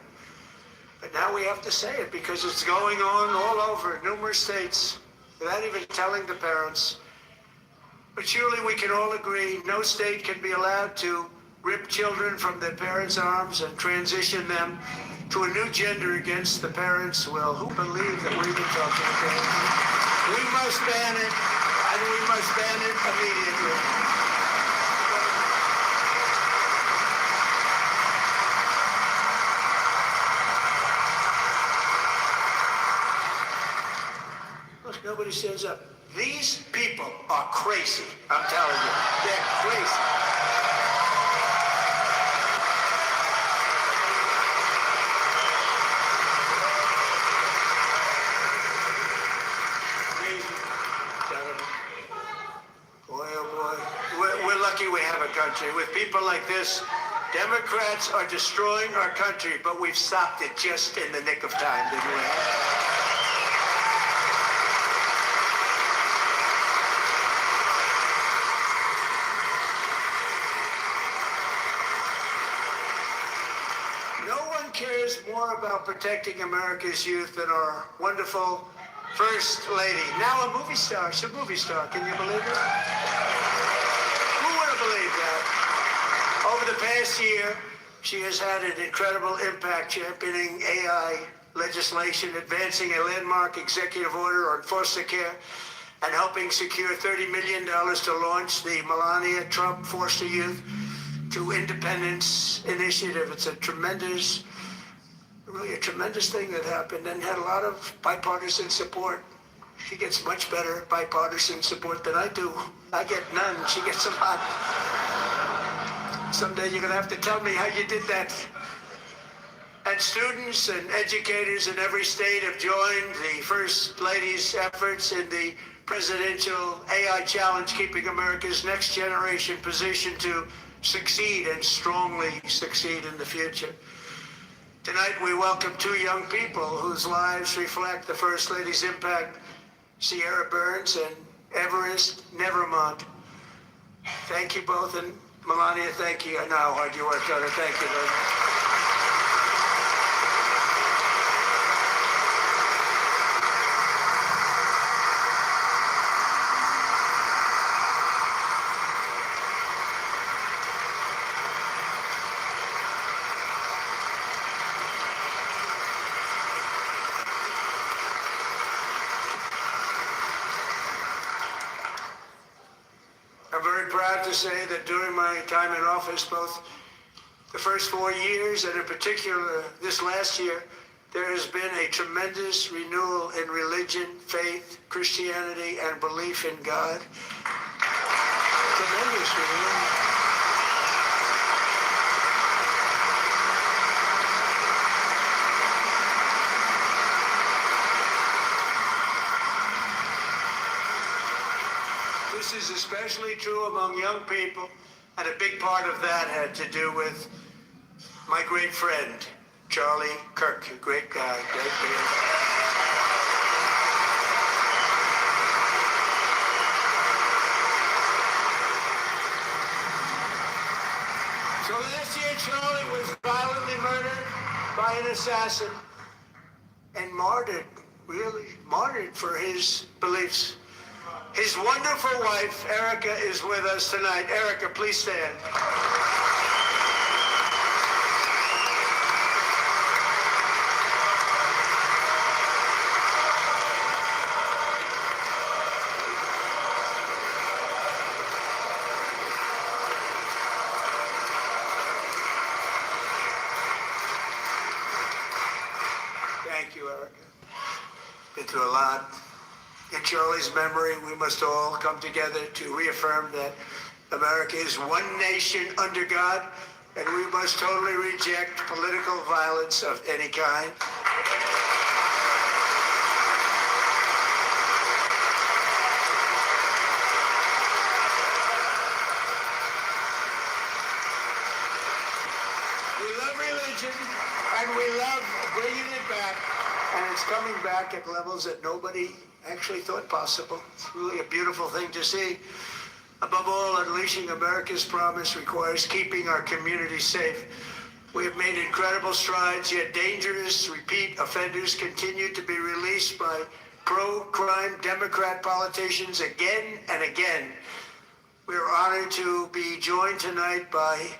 But now we have to say it because it's going on all over numerous states without even telling the parents. But surely we can all agree no state can be allowed to rip children from their parents' arms and transition them to a new gender against the parents' will. Who believe that we've been talking about? We must ban it, and we must ban it immediately. Look, nobody stands up. These people are crazy. I'm telling you, they're crazy. Boy, oh boy. We're lucky we have a country. With people like this, Democrats are destroying our country, but we've stopped it just in the nick of time, didn't we? No one cares more about protecting America's youth than our wonderful First Lady, now a movie star. She's a movie star. Can you believe it? Who would have believed that? Over the past year, she has had an incredible impact championing AI legislation, advancing a landmark executive order on foster care, and helping secure $30 million to launch the Melania Trump Foster Youth to Independence Initiative. It's really a tremendous thing that happened and had a lot of bipartisan support. She gets much better bipartisan support than I do. I get none. She gets a lot. Someday you're going to have to tell me how you did that. And students and educators in every state have joined the First Lady's efforts in the presidential AI challenge, keeping America's next generation positioned to succeed and strongly succeed in the future. Tonight, we welcome two young people whose lives reflect the First Lady's impact, Sierra Burns and Everest Nevermont. Thank you both, and Melania, thank you. I know how hard you worked on it. Thank you very much. I'm very proud to say that during my time in office, both the first 4 years and in particular this last year, there has been a tremendous renewal in religion, faith, Christianity, and belief in God. Tremendous renewal. This is especially true among young people, and a big part of that had to do with my great friend, Charlie Kirk, a great guy, great man. So last year, Charlie was violently murdered by an assassin and martyred, really martyred for his beliefs. His wonderful wife, Erica, is with us tonight. Erica, please stand. Thank you, Erica. Been through a lot. In Charlie's memory, we must all come together to reaffirm that America is one nation under God, and we must totally reject political violence of any kind. We love religion, and we love bringing it back, and it's coming back at levels that nobody actually thought possible. It's really a beautiful thing to see. Above all, unleashing America's promise requires keeping our communities safe. We have made incredible strides, yet dangerous repeat offenders continue to be released by pro-crime Democrat politicians again and again. We are honored to be joined tonight by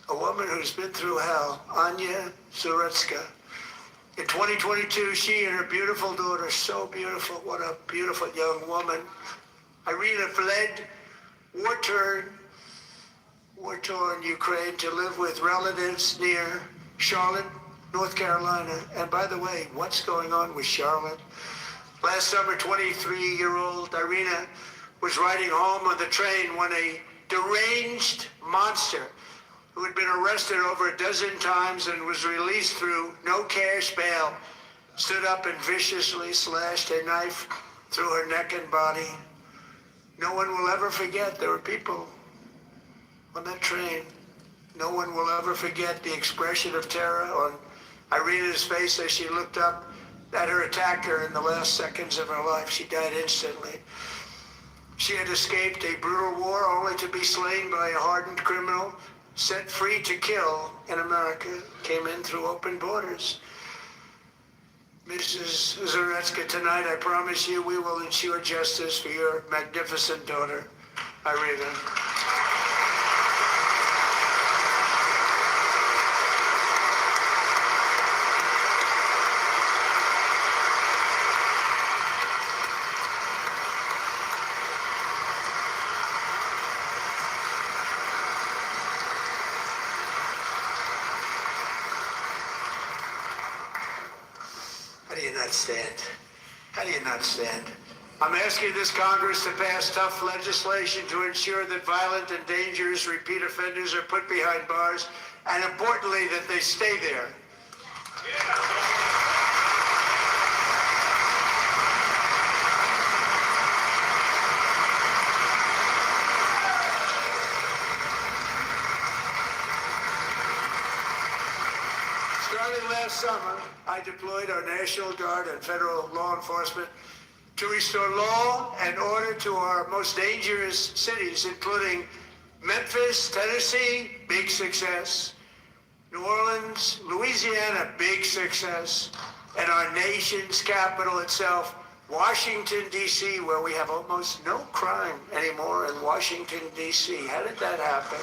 a woman who's been through hell, Anya Zuretska. In 2022, she and her beautiful daughter, so beautiful, what a beautiful young woman, Irina, fled war-torn Ukraine to live with relatives near Charlotte, North Carolina. And by the way, what's going on with Charlotte? Last summer, 23-year-old Irina was riding home on the train when a deranged monster who had been arrested over a dozen times and was released through no cash bail stood up and viciously slashed a knife through her neck and body. No one will ever forget there were people on that train. No one will ever forget the expression of terror on Irina's face as she looked up at her attacker in the last seconds of her life. She died instantly. She had escaped a brutal war only to be slain by a hardened criminal set free to kill in America, came in through open borders. Mrs. Zuretska, tonight I promise you we will ensure justice for your magnificent daughter, Irina. How do you not stand? How do you not stand? I'm asking this Congress to pass tough legislation to ensure that violent and dangerous repeat offenders are put behind bars, and importantly, that they stay there. Starting last summer, I deployed our National Guard and federal law enforcement to restore law and order to our most dangerous cities, including Memphis, Tennessee, big success, New Orleans, Louisiana, big success, and our nation's capital itself, Washington, D.C., where we have almost no crime anymore in Washington, D.C. How did that happen?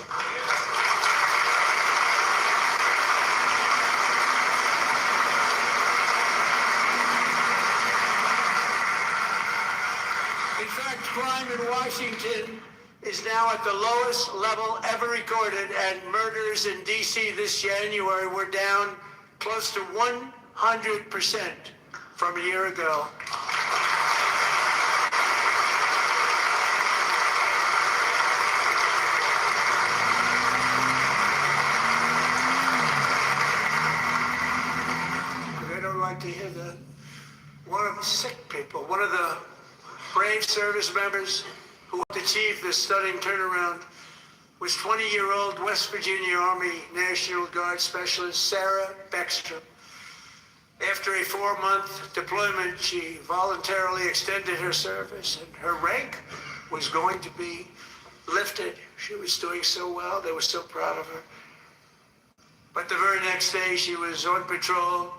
In fact, crime in Washington is now at the lowest level ever recorded, and murders in D.C. this January were down close to 100% from a year ago. They don't like to hear that. One of the sick people, one of the brave service members who achieved this stunning turnaround was 20-year-old West Virginia Army National Guard Specialist Sarah Beckstrom. After a 4-month deployment, she voluntarily extended her service, and her rank was going to be lifted. She was doing so well. They were so proud of her. But the very next day, she was on patrol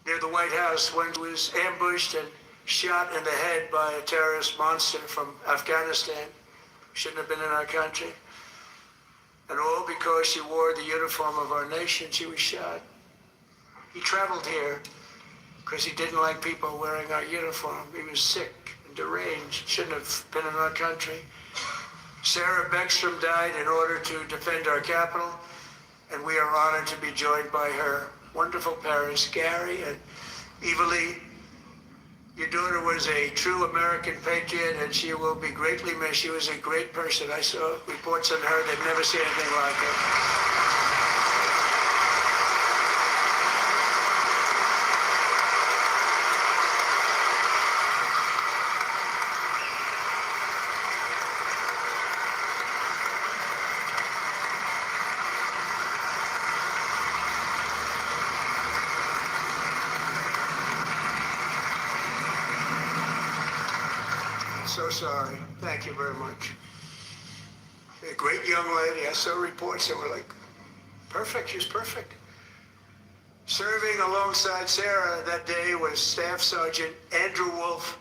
near the White House when she was ambushed and shot in the head by a terrorist monster from Afghanistan. Shouldn't have been in our country. And all because she wore the uniform of our nation, she was shot. He traveled here because he didn't like people wearing our uniform. He was sick and deranged, shouldn't have been in our country. Sarah Beckstrom died in order to defend our capital, and we are honored to be joined by her wonderful parents, Gary and Eva Lee. Your daughter was a true American patriot, and she will be greatly missed. She was a great person. I saw reports on her. They've never seen anything like it. So sorry. Thank you very much. A great young lady. I saw reports that were like, perfect. She's perfect. Serving alongside Sarah that day was Staff Sergeant Andrew Wolf.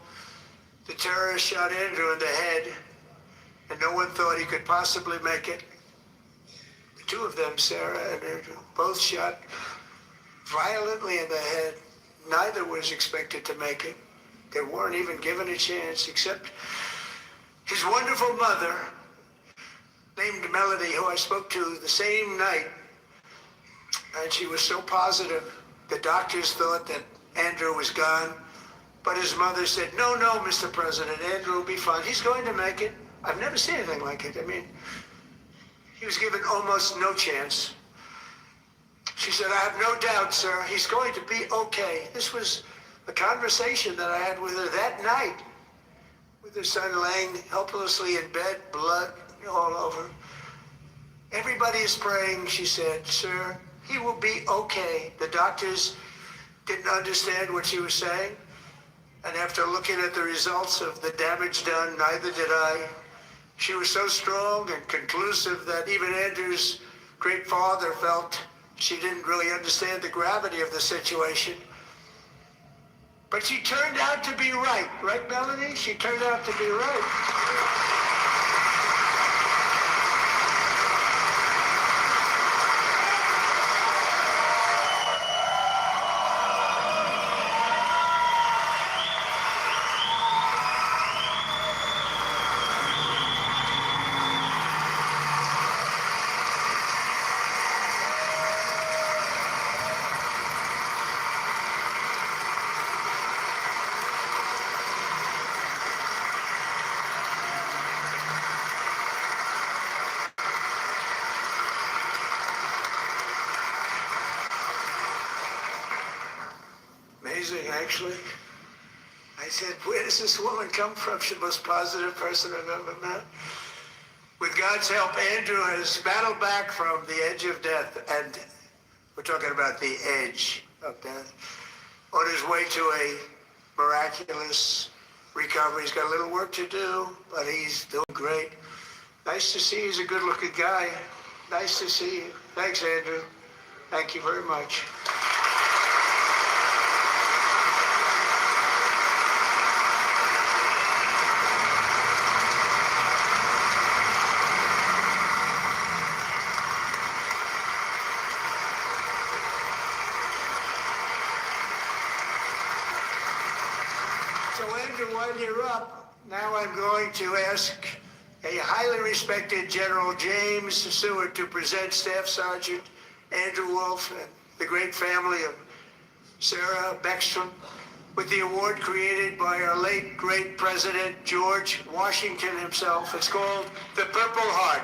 The terrorist shot Andrew in the head, and no one thought he could possibly make it. The two of them, Sarah and Andrew, both shot violently in the head. Neither was expected to make it. They weren't even given a chance, except his wonderful mother, named Melody, who I spoke to the same night. And she was so positive. The doctors thought that Andrew was gone. But his mother said, no, Mr. President, Andrew will be fine. He's going to make it. I've never seen anything like it. I mean, he was given almost no chance. She said, I have no doubt, sir, he's going to be okay. This was a conversation that I had with her that night, with her son laying helplessly in bed, blood all over. Everybody is praying, she said, sir, he will be okay. The doctors didn't understand what she was saying. And after looking at the results of the damage done, neither did I. She was so strong and conclusive that even Andrew's great father felt she didn't really understand the gravity of the situation. But she turned out to be right. Right, Melanie? She turned out to be right. Amazing, actually. I said, where does this woman come from? She's the most positive person I've ever met. With God's help, Andrew has battled back from the edge of death, and we're talking about the edge of death, on his way to a miraculous recovery. He's got a little work to do, but he's doing great. Nice to see you. He's a good-looking guy. Nice to see you. Thanks, Andrew. Thank you very much. So Andrew, while you're up, now I'm going to ask a highly respected General James Seward to present Staff Sergeant Andrew Wolf and the great family of Sarah Beckstrom with the award created by our late great President George Washington himself. It's called the Purple Heart.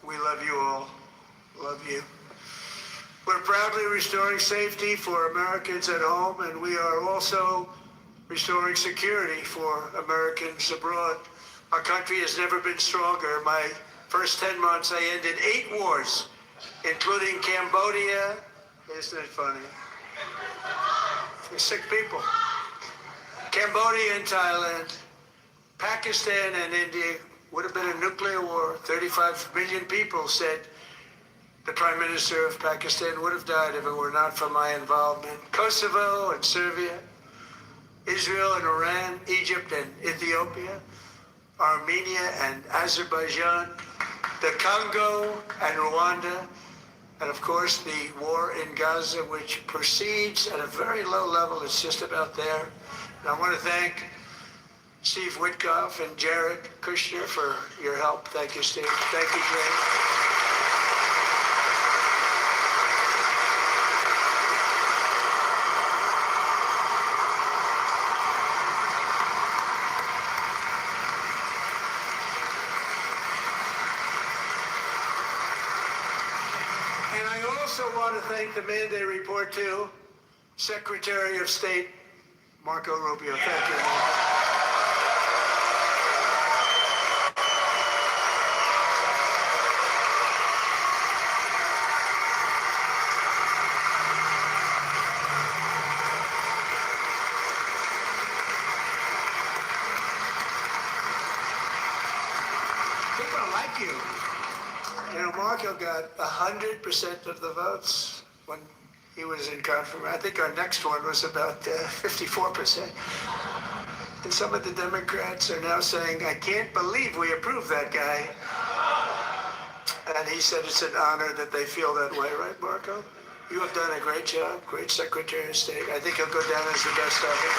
We love you all. Love you. We're proudly restoring safety for Americans at home, and we are also restoring security for Americans abroad. Our country has never been stronger. My first 10 months, I ended 8 wars, including Cambodia. Isn't it funny? We're sick people. Cambodia and Thailand, Pakistan and India. Would have been a nuclear war. 35 million people, said the Prime Minister of Pakistan, would have died if it were not for my involvement. Kosovo and Serbia, Israel and Iran, Egypt and Ethiopia, Armenia and Azerbaijan, the Congo and Rwanda, and of course the war in Gaza, which proceeds at a very low level. It's just about there. And I want to thank Steve Witkoff and Jared Kushner for your help. Thank you, Steve. Thank you, Jay. also want to thank the man they report to, Secretary of State Marco Rubio. Thank you, Marco. People like you. You know, Marco got 100% of the votes when he was in confirmation. I think our next one was about 54%. And some of the Democrats are now saying, I can't believe we approved that guy. And he said it's an honor that they feel that way, right, Marco? You have done a great job, great Secretary of State. I think he'll go down as the best of it.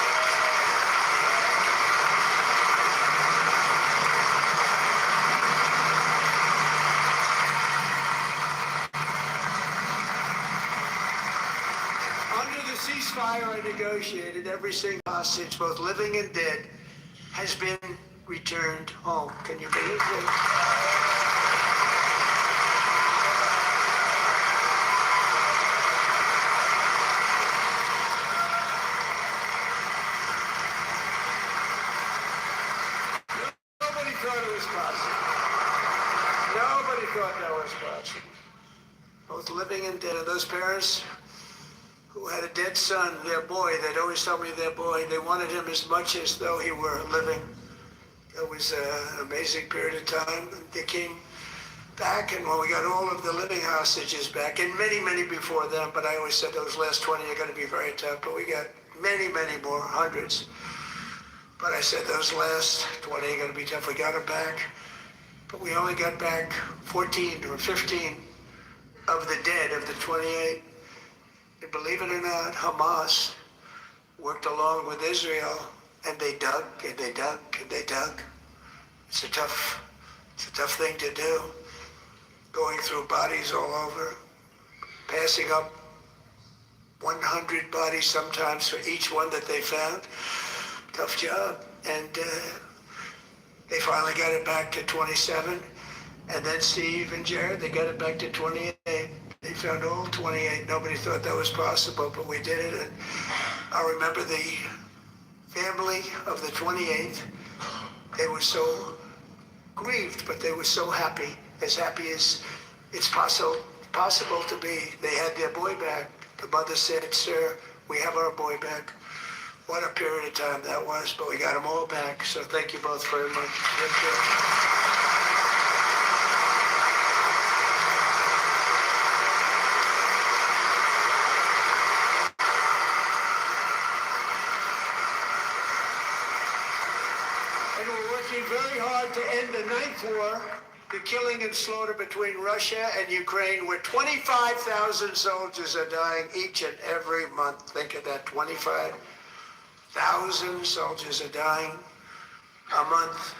Ceasefire I negotiated, every single hostage, both living and dead, has been returned home. Can you believe it? Nobody thought it was possible. Nobody thought that was possible. Both living and dead. And those parents who had a dead son, their boy, they'd always tell me their boy, they wanted him as much as though he were living. It was an amazing period of time. They came back, and when we got all of the living hostages back, and many, many before them, but I always said those last 20 are going to be very tough, but we got many, many more, hundreds. But I said those last 20 are going to be tough. We got them back, but we only got back 14 or 15 of the dead, of the 28. And believe it or not, Hamas worked along with Israel, and they dug, and they dug, and they dug. It's a tough thing to do, going through bodies all over, passing up 100 bodies sometimes for each one that they found. Tough job. And they finally got it back to 27. And then Steve and Jared, they got it back to 28. They found all 28. Nobody thought that was possible, but we did it. And I remember the family of the 28th. They were so grieved, but they were so happy as it's possible to be. They had their boy back. The mother said, sir, we have our boy back. What a period of time that was, but we got them all back. So thank you both very much. Thank you. Very hard to end the ninth war, the killing and slaughter between Russia and Ukraine, where 25,000 soldiers are dying each and every month. Think of that, 25,000 soldiers are dying a month.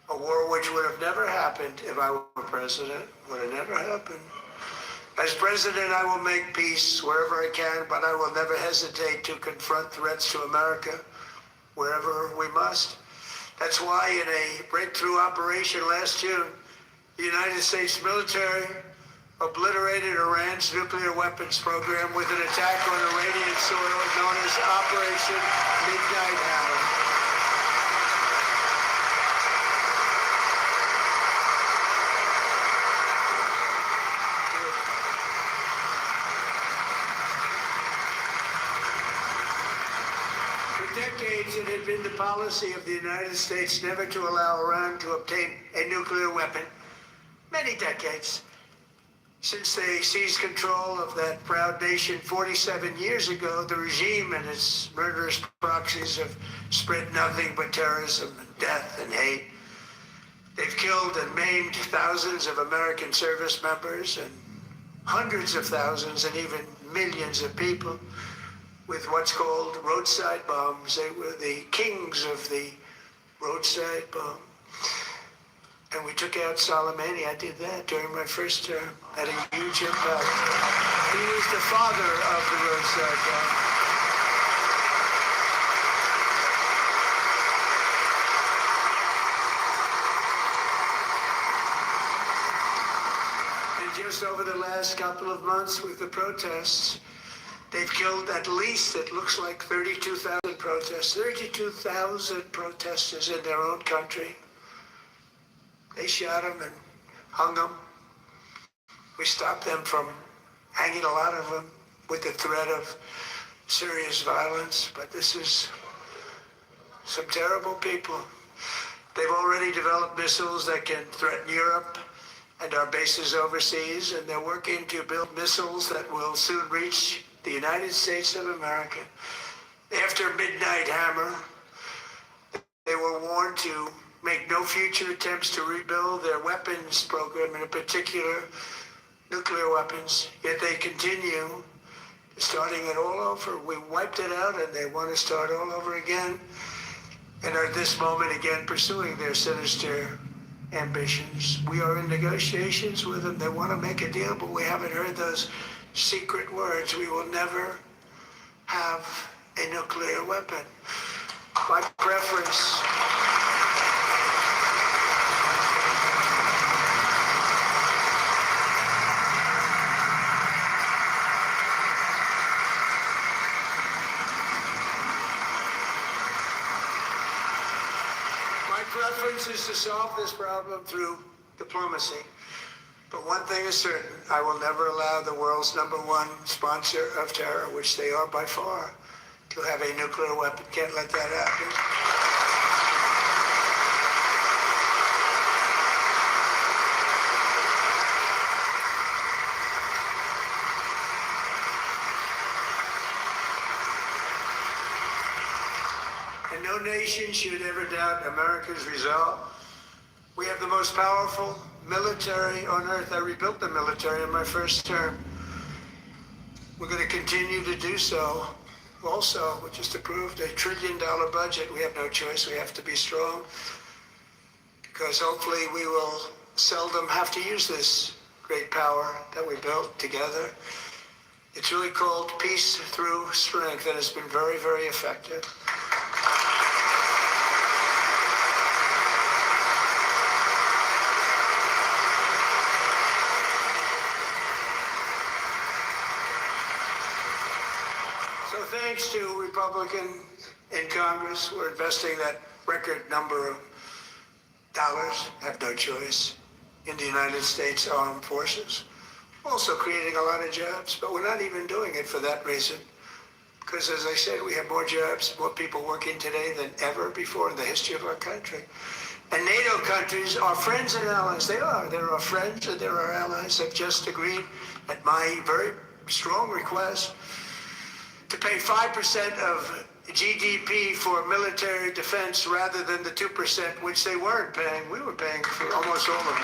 A war which would have never happened if I were president, would have never happened. As president, I will make peace wherever I can, but I will never hesitate to confront threats to America wherever we must. That's why in a breakthrough operation last June, the United States military obliterated Iran's nuclear weapons program with an attack on Iranian soil known as Operation Midnight Hammer. Decades, it had been the policy of the United States never to allow Iran to obtain a nuclear weapon. Many decades. Since they seized control of that proud nation 47 years ago, the regime and its murderous proxies have spread nothing but terrorism and death and hate. They've killed and maimed thousands of American service members and hundreds of thousands and even millions of people with what's called roadside bombs. They were the kings of the roadside bomb. And we took out Soleimani. I did that during my first term. Had a huge impact. He was the father of the roadside bomb. And just over the last couple of months with the protests, they've killed at least, it looks like 32,000 protests, 32,000 protesters in their own country. They shot them and hung them. We stopped them from hanging a lot of them with the threat of serious violence, but this is some terrible people. They've already developed missiles that can threaten Europe and our bases overseas, and they're working to build missiles that will soon reach the United States of America. After Midnight Hammer, they were warned to make no future attempts to rebuild their weapons program, and in particular, nuclear weapons, yet they continue starting it all over. We wiped it out and they want to start all over again, and are at this moment again pursuing their sinister ambitions. We are in negotiations with them. They want to make a deal, but we haven't heard those secret words. We will never have a nuclear weapon. My preference is to solve this problem through diplomacy. But one thing is certain, I will never allow the world's #1 sponsor of terror, which they are by far, to have a nuclear weapon. Can't let that happen. And no nation should ever doubt America's resolve. We have the most powerful military on earth. I rebuilt the military in my first term. We're going to continue to do so. Also, we just approved $1 trillion budget. We have no choice. We have to be strong, because hopefully we will seldom have to use this great power that we built together. It's really called peace through strength, and it's been very, very effective. So thanks to Republicans in Congress, we're investing that record number of dollars, have no choice, in the United States Armed Forces. Also creating a lot of jobs, but we're not even doing it for that reason. Because as I said, we have more jobs, more people working today than ever before in the history of our country. And NATO countries are friends and allies. They are. They're our friends and they're our allies. Have just agreed at my very strong request to pay 5% of GDP for military defense rather than the 2%, which they weren't paying. We were paying for almost all of them.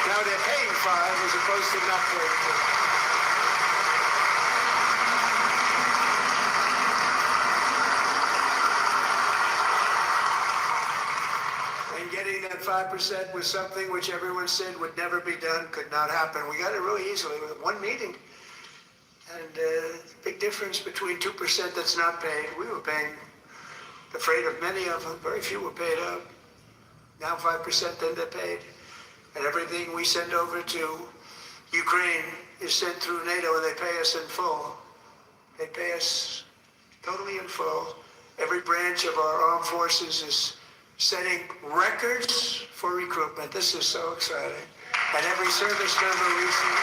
Now they're paying 5 as opposed to not paying 2. Getting that 5% was something which everyone said would never be done, could not happen. We got it really easily with one meeting. And big difference between 2% that's not paid. We were paying the freight of many of them. Very few were paid up. Now 5% then they're paid. And everything we send over to Ukraine is sent through NATO, and they pay us in full. They pay us totally in full. Every branch of our armed forces is setting records for recruitment. This is so exciting. And every service member recently.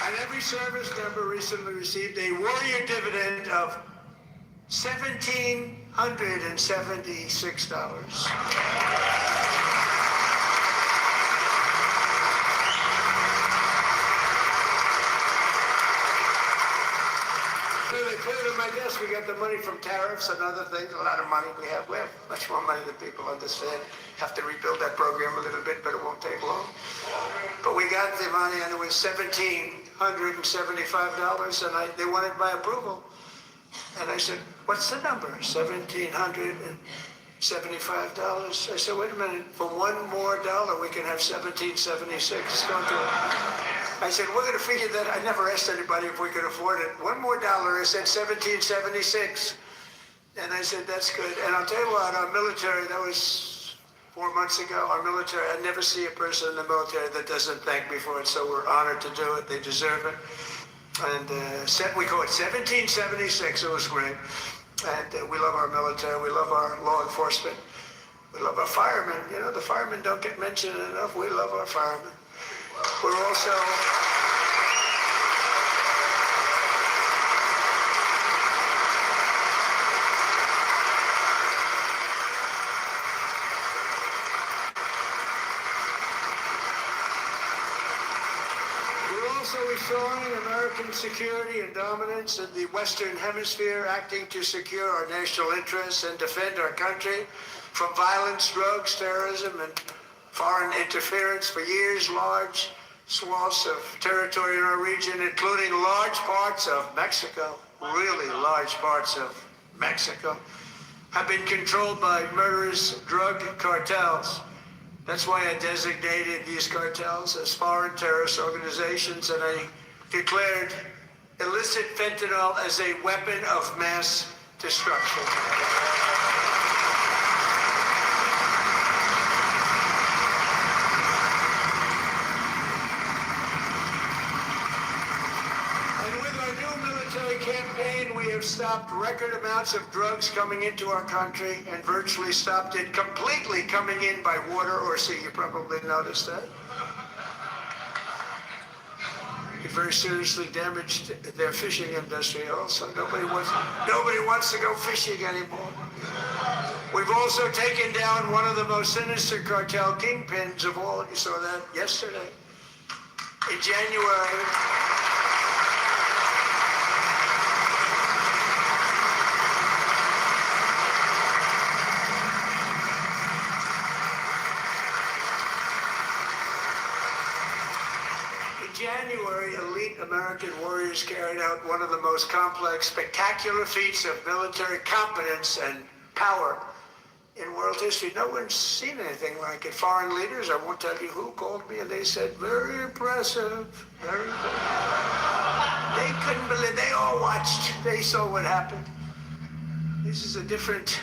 And every service member recently received a warrior dividend of $1,776. I guess we got the money from tariffs and other things, a lot of money we have. We have much more money than people understand. Have to rebuild that program a little bit, but it won't take long. But we got the money, and it was $1,775, and they wanted my approval. And I said, what's the number? 1,700. And $75. I said, wait a minute, for $1 more, we can have 1776. Don't do it. I said, we're going to figure that. I never asked anybody if we could afford it. $1 more, I said 1776. And I said, that's good. And I'll tell you what, our military, that was 4 months ago, our military, I never see a person in the military that doesn't thank me for it. So we're honored to do it. They deserve it. And we call it 1776. It was great. And we love our military. We love our law enforcement. We love our firemen. You know, the firemen don't get mentioned enough. We love our firemen. We're also... also restoring American security and dominance in the Western Hemisphere, acting to secure our national interests and defend our country from violence, drugs, terrorism, and foreign interference. For years, large swaths of territory in our region, including large parts of Mexico, really large parts of Mexico, have been controlled by murderous drug cartels. That's why I designated these cartels as foreign terrorist organizations, and I declared illicit fentanyl as a weapon of mass destruction. And with our new military campaign, we have stopped record amounts of drugs coming into our country and virtually stopped it completely coming in by water or sea. You probably noticed that. It very seriously damaged their fishing industry also. Nobody wants to go fishing anymore. We've also taken down one of the most sinister cartel kingpins of all. You saw that yesterday. In January, elite American warriors carried out one of the most complex, spectacular feats of military competence and power in world history. No one's seen anything like it. Foreign leaders, I won't tell you who, called me and they said, very impressive, very good. They couldn't believe, they all watched, they saw what happened. This is a different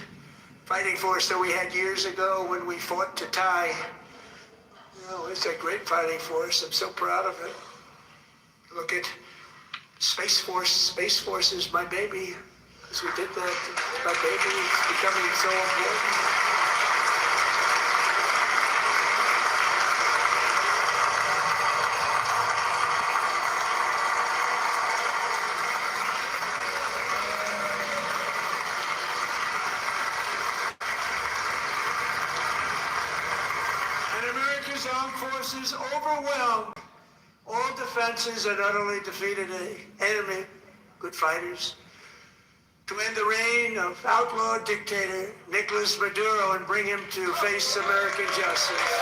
fighting force that we had years ago when we fought to tie. You know, it's a great fighting force. I'm so proud of it. Look at Space Force. Space Force is my baby. As we did that, my baby is becoming so important. And America's armed forces overwhelmed all defenses and utterly defeated an enemy, good fighters, to end the reign of outlaw dictator Nicolas Maduro and bring him to face American justice.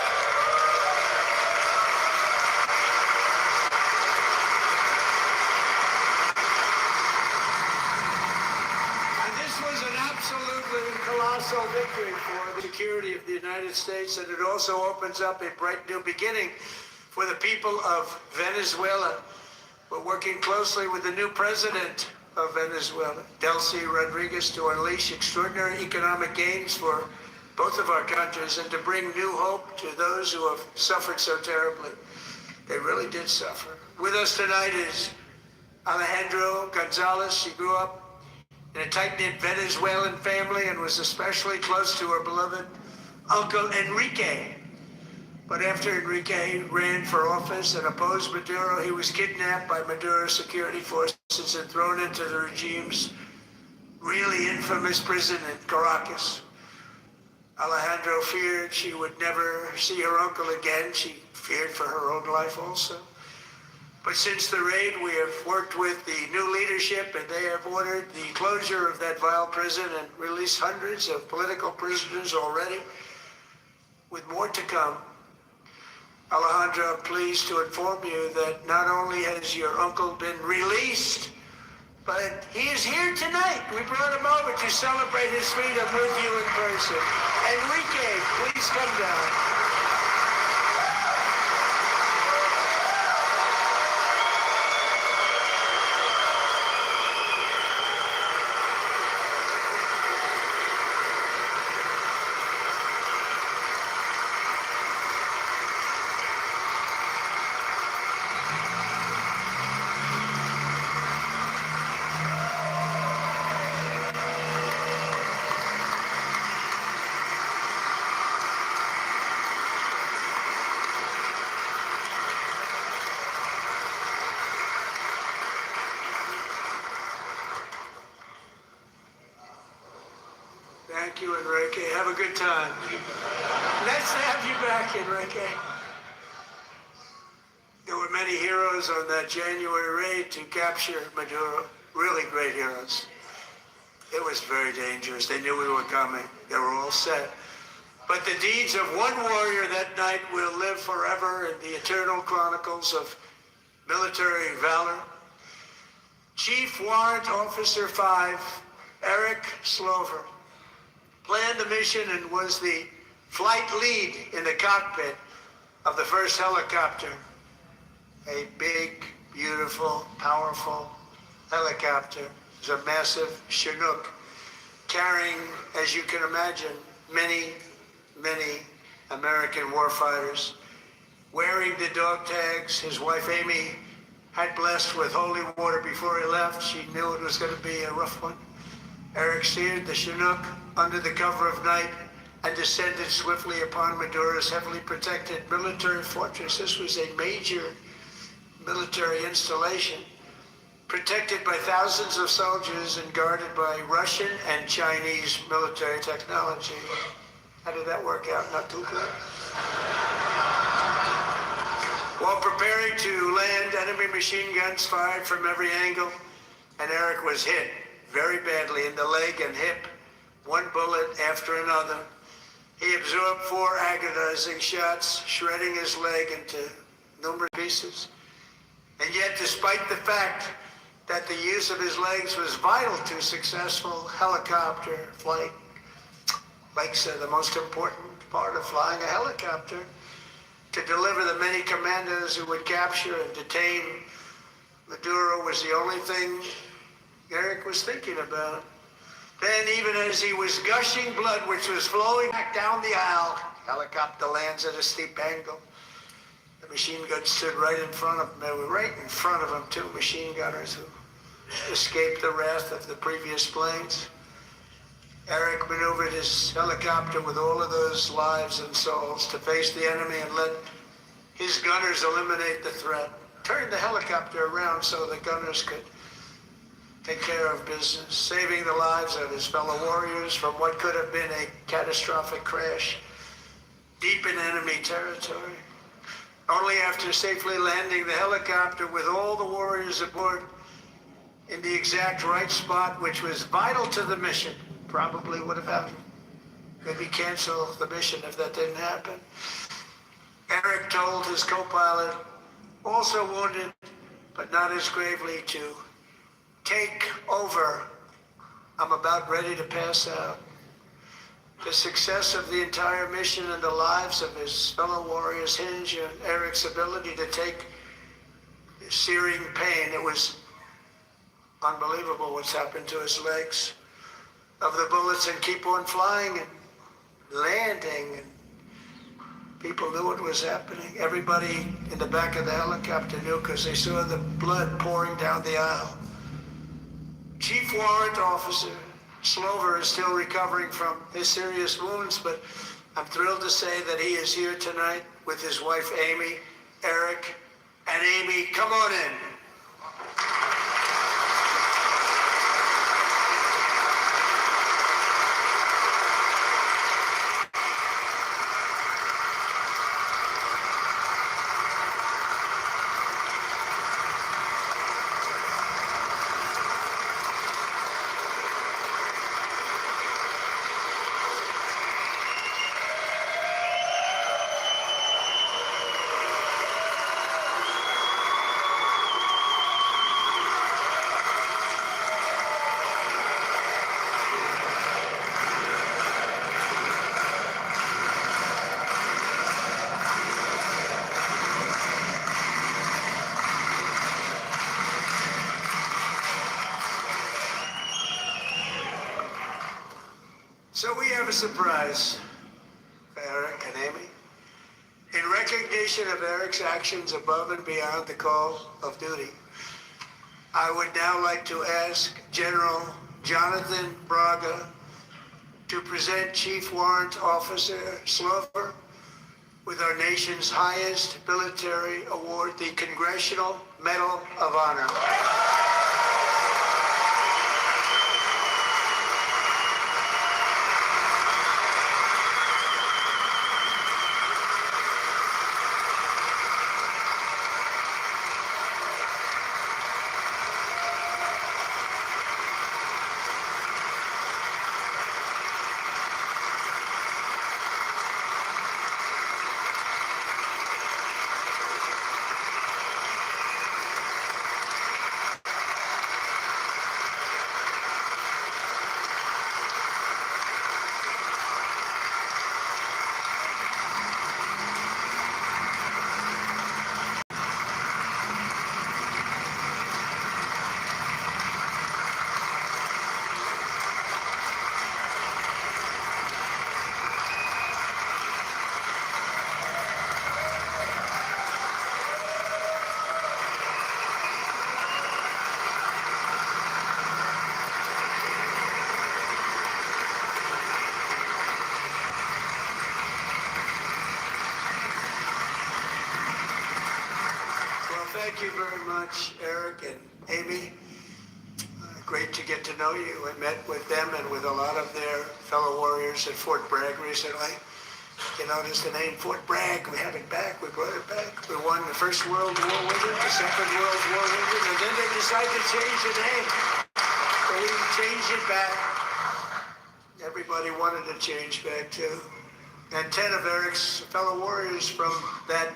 And this was an absolutely colossal victory for the security of the United States, and it also opens up a bright new beginning for the people of Venezuela. We're working closely with the new president of Venezuela, Delcy Rodriguez, to unleash extraordinary economic gains for both of our countries and to bring new hope to those who have suffered so terribly. They really did suffer. With us tonight is Alejandro Gonzalez. She grew up in a tight-knit Venezuelan family and was especially close to her beloved uncle Enrique. But after Enrique ran for office and opposed Maduro, he was kidnapped by Maduro's security forces and thrown into the regime's really infamous prison in Caracas. Alejandro feared she would never see her uncle again. She feared for her own life also. But since the raid, we have worked with the new leadership, and they have ordered the closure of that vile prison and released hundreds of political prisoners already, with more to come. Alejandro, I'm pleased to inform you that not only has your uncle been released, But he is here tonight. We brought him over to celebrate his freedom with you in person. Enrique, please come down. Thank you, Enrique. Have a good time. Nice to have you back, Enrique. There were many heroes on that January raid to capture Maduro. Really great heroes. It was very dangerous. They knew we were coming. They were all set. But the deeds of one warrior that night will live forever in the eternal chronicles of military valor. Chief Warrant Officer 5, Eric Slover, planned the mission and was the flight lead in the cockpit of the first helicopter. A big, beautiful, powerful helicopter. It was a massive Chinook carrying, as you can imagine, many, many American warfighters. Wearing the dog tags, his wife Amy had blessed with holy water before he left. She knew it was going to be a rough one. Eric steered the Chinook under the cover of night and descended swiftly upon Maduro's heavily protected military fortress. This was a major military installation, protected by thousands of soldiers and guarded by Russian and Chinese military technology. How did that work out? Not too good. While preparing to land, enemy machine guns fired from every angle, and Eric was hit very badly in the leg and hip, one bullet after another. He absorbed 4 agonizing shots, shredding his leg into numerous pieces. And yet, despite the fact that the use of his legs was vital to successful helicopter flight, legs are the most important part of flying a helicopter, to deliver the many commandos who would capture and detain Maduro was the only thing Eric was thinking about. Then, even as he was gushing blood, which was flowing back down the aisle, helicopter lands at a steep angle. The machine guns stood right in front of him. They were right in front of him, 2 machine gunners who escaped the wrath of the previous planes. Eric maneuvered his helicopter with all of those lives and souls to face the enemy and let his gunners eliminate the threat. Turned the helicopter around so the gunners could take care of business, saving the lives of his fellow warriors from what could have been a catastrophic crash deep in enemy territory. Only after safely landing the helicopter with all the warriors aboard in the exact right spot, which was vital to the mission, probably would have happened. Maybe cancel the mission if that didn't happen. Eric told his co-pilot, also wounded, but not as gravely, to take over. I'm about ready to pass out. The success of the entire mission and the lives of his fellow warriors hinge on Eric's ability to take searing pain. It was unbelievable what's happened to his legs of the bullets and keep on flying and landing. And people knew what was happening. Everybody in the back of the helicopter knew because they saw the blood pouring down the aisle. Chief Warrant Officer Slover is still recovering from his serious wounds, but I'm thrilled to say that he is here tonight with his wife Amy, Eric, and Amy, come on in. So we have a surprise for Eric and Amy. In recognition of Eric's actions above and beyond the call of duty, I would now like to ask General Jonathan Braga to present Chief Warrant Officer Slover with our nation's highest military award, the Congressional Medal of Honor. Thank you very much, Eric and Amy. Great to get to know you. I met with them and with a lot of their fellow warriors at Fort Bragg recently. You notice the name Fort Bragg. We have it back. We brought it back. We won the First World War with it, the Second World War with it, and then they decided to change the name. So we changed it back. Everybody wanted to change back too. And 10 of Eric's fellow warriors from that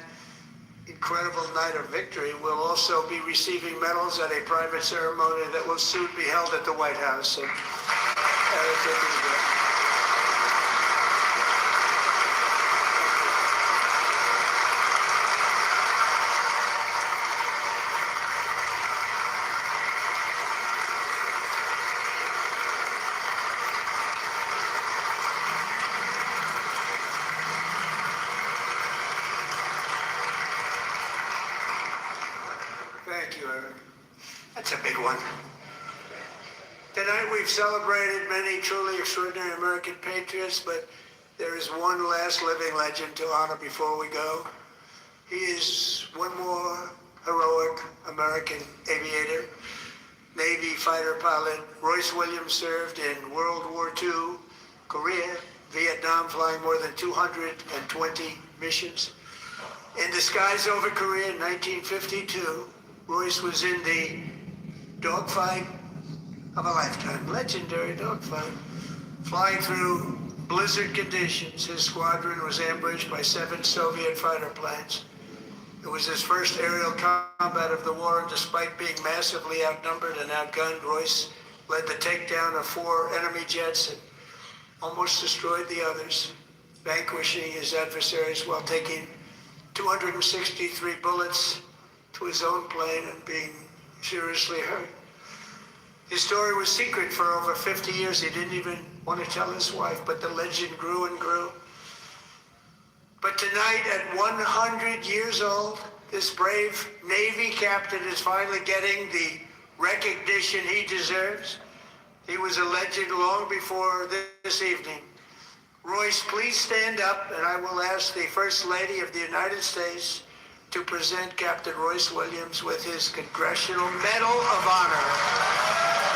incredible night of victory will also be receiving medals at a private ceremony that will soon be held at the White House. And Eric will be there. Thank you, Eric. That's a big one. Tonight we've celebrated many truly extraordinary American patriots, but there is one last living legend to honor before we go. He is one more heroic American aviator, Navy fighter pilot. Royce Williams served in World War II, Korea, Vietnam, flying more than 220 missions. In the skies over Korea in 1952, Royce was in the dogfight of a lifetime, legendary dogfight. Flying through blizzard conditions, his squadron was ambushed by 7 Soviet fighter planes. It was his first aerial combat of the war, and despite being massively outnumbered and outgunned, Royce led the takedown of 4 enemy jets and almost destroyed the others, vanquishing his adversaries while taking 263 bullets to his own plane and being seriously hurt. His story was secret for over 50 years. He didn't even want to tell his wife, but the legend grew and grew. But tonight, at 100 years old, this brave Navy captain is finally getting the recognition he deserves. He was a legend long before this evening. Royce, please stand up, and I will ask the First Lady of the United States to present Captain Royce Williams with his Congressional Medal of Honor.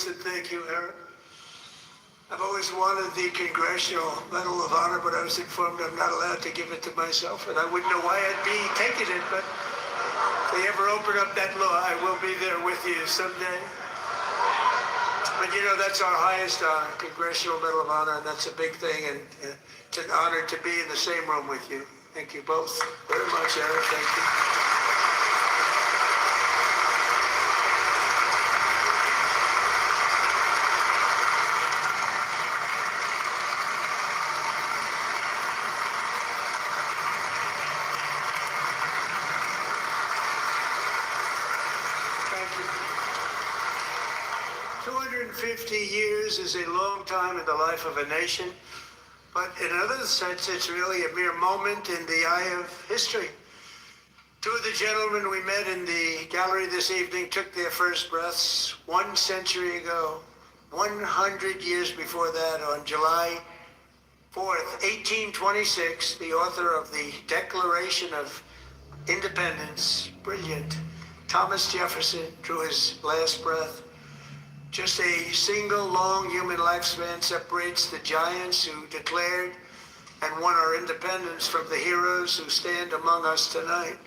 words and thank you, Eric. I've always wanted the Congressional Medal of Honor, but I was informed I'm not allowed to give it to myself, and I wouldn't know why I'd be taking it, but if they ever open up that law, I will be there with you someday. But you know, that's our highest honor, Congressional Medal of Honor, and that's a big thing, and it's an honor to be in the same room with you. Thank you both very much, Eric. Thank you. Thank you. 250 years is a long time in the life of a nation, but in another sense, it's really a mere moment in the eye of history. Two of the gentlemen we met in the gallery this evening took their first breaths 1 century ago, 100 years before that, on July 4th, 1826, the author of the Declaration of Independence, brilliant, Thomas Jefferson, drew his last breath. Just a single long human lifespan separates the giants who declared and won our independence from the heroes who stand among us tonight.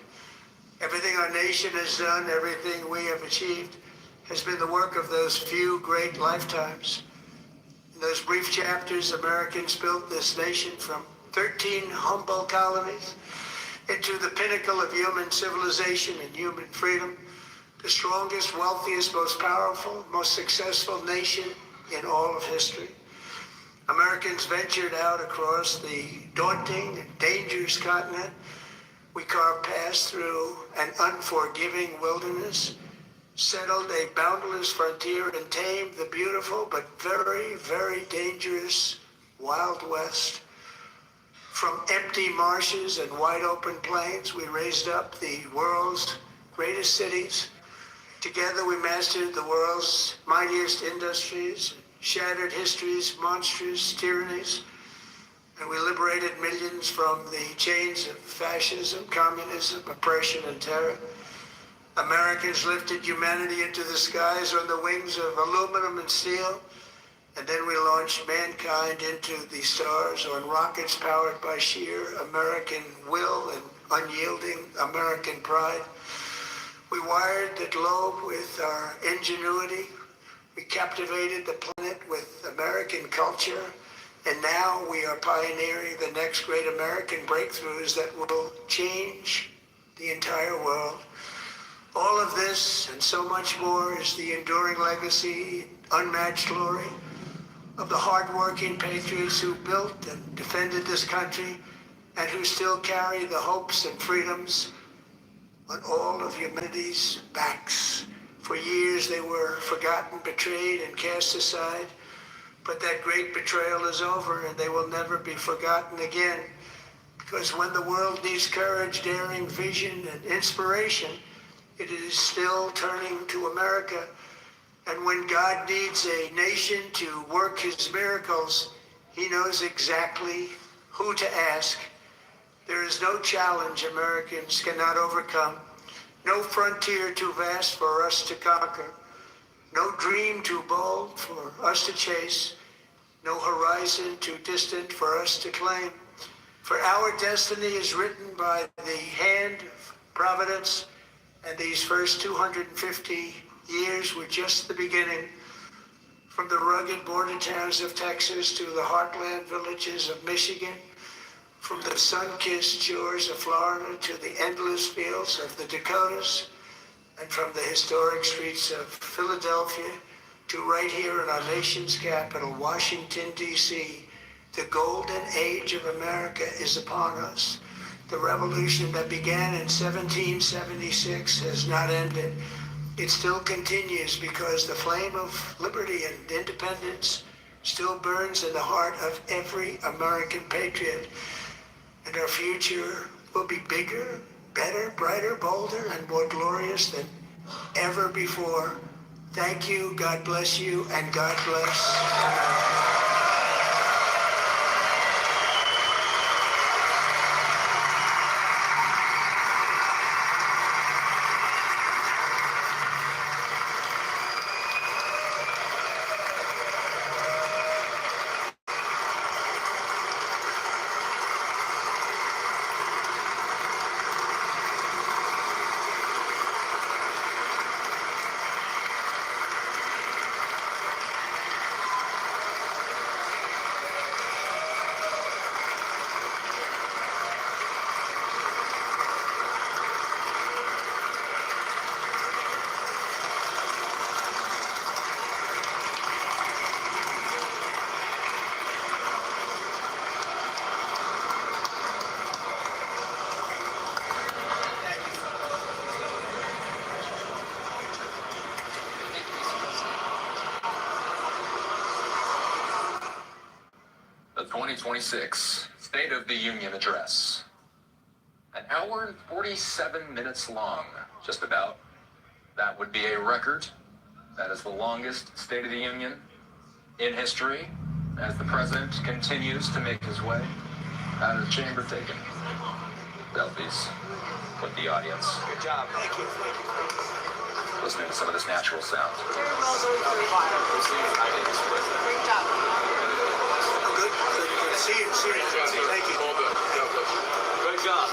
Everything our nation has done, everything we have achieved, has been the work of those few great lifetimes. In those brief chapters, Americans built this nation from 13 humble colonies into the pinnacle of human civilization and human freedom, the strongest, wealthiest, most powerful, most successful nation in all of history. Americans ventured out across the daunting and dangerous continent. We carved paths through an unforgiving wilderness, settled a boundless frontier, and tamed the beautiful but very, very dangerous Wild West. From empty marshes and wide open plains, we raised up the world's greatest cities. Together we mastered the world's mightiest industries, shattered history's monstrous tyrannies, and we liberated millions from the chains of fascism, communism, oppression, and terror. Americans lifted humanity into the skies on the wings of aluminum and steel, and then we launched mankind into the stars on rockets powered by sheer American will and unyielding American pride. We wired the globe with our ingenuity. We captivated the planet with American culture. And now we are pioneering the next great American breakthroughs that will change the entire world. All of this and so much more is the enduring legacy, unmatched glory of the hardworking patriots who built and defended this country and who still carry the hopes and freedoms on all of humanity's backs. For years they were forgotten, betrayed, and cast aside. But that great betrayal is over, and they will never be forgotten again. Because when the world needs courage, daring, vision, and inspiration, it is still turning to America. And when God needs a nation to work his miracles, he knows exactly who to ask. There is no challenge Americans cannot overcome, no frontier too vast for us to conquer, no dream too bold for us to chase, no horizon too distant for us to claim. For our destiny is written by the hand of providence, and these first 250 years were just the beginning. From the rugged border towns of Texas to the heartland villages of Michigan, from the sun-kissed shores of Florida to the endless fields of the Dakotas, and from the historic streets of Philadelphia to right here in our nation's capital, Washington, D.C., the golden age of America is upon us. The revolution that began in 1776 has not ended. It still continues because the flame of liberty and independence still burns in the heart of every American patriot. And our future will be bigger, better, brighter, bolder, and more glorious than ever before. Thank you, God bless you, and God bless America. 2026 State of the Union Address. An hour and 47 minutes long, just about. That would be a record. That is the longest State of the Union in history as the president continues to make his way out of the chamber, taking selfies with the audience. Good job. Thank you. Listening to some of this natural sound. Very well done. Great job. Good to see you. Thank you. Good job.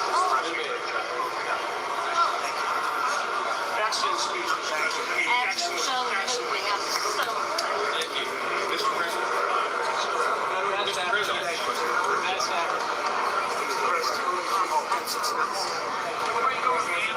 Excellent speech. Excellent show. Hopefully, I'm so. Thank you. Mr. President. Mr. President. That's happened. Where you going, man?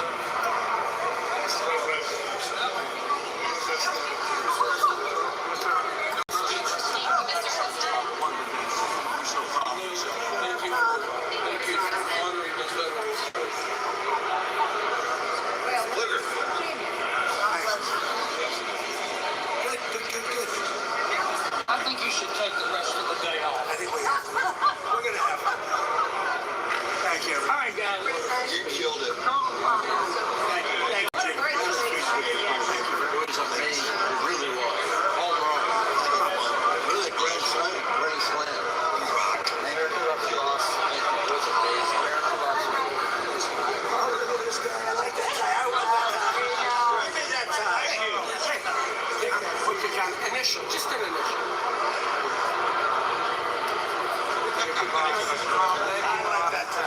I think you should take the rest of the day off. I think we have to. We're going to have fun. Thank you. All right, guys. You killed it. Thank you. Thank you. Thank you for doing something. It really was. All wrong. Really grand slam. Grand slam. America loves you off. Thank you. It was amazing. America loves you. Oh, look at this guy. I like that guy. I want that guy. Give me that guy. Thank you. Put your count. Initial. Just an initial. I like that guy.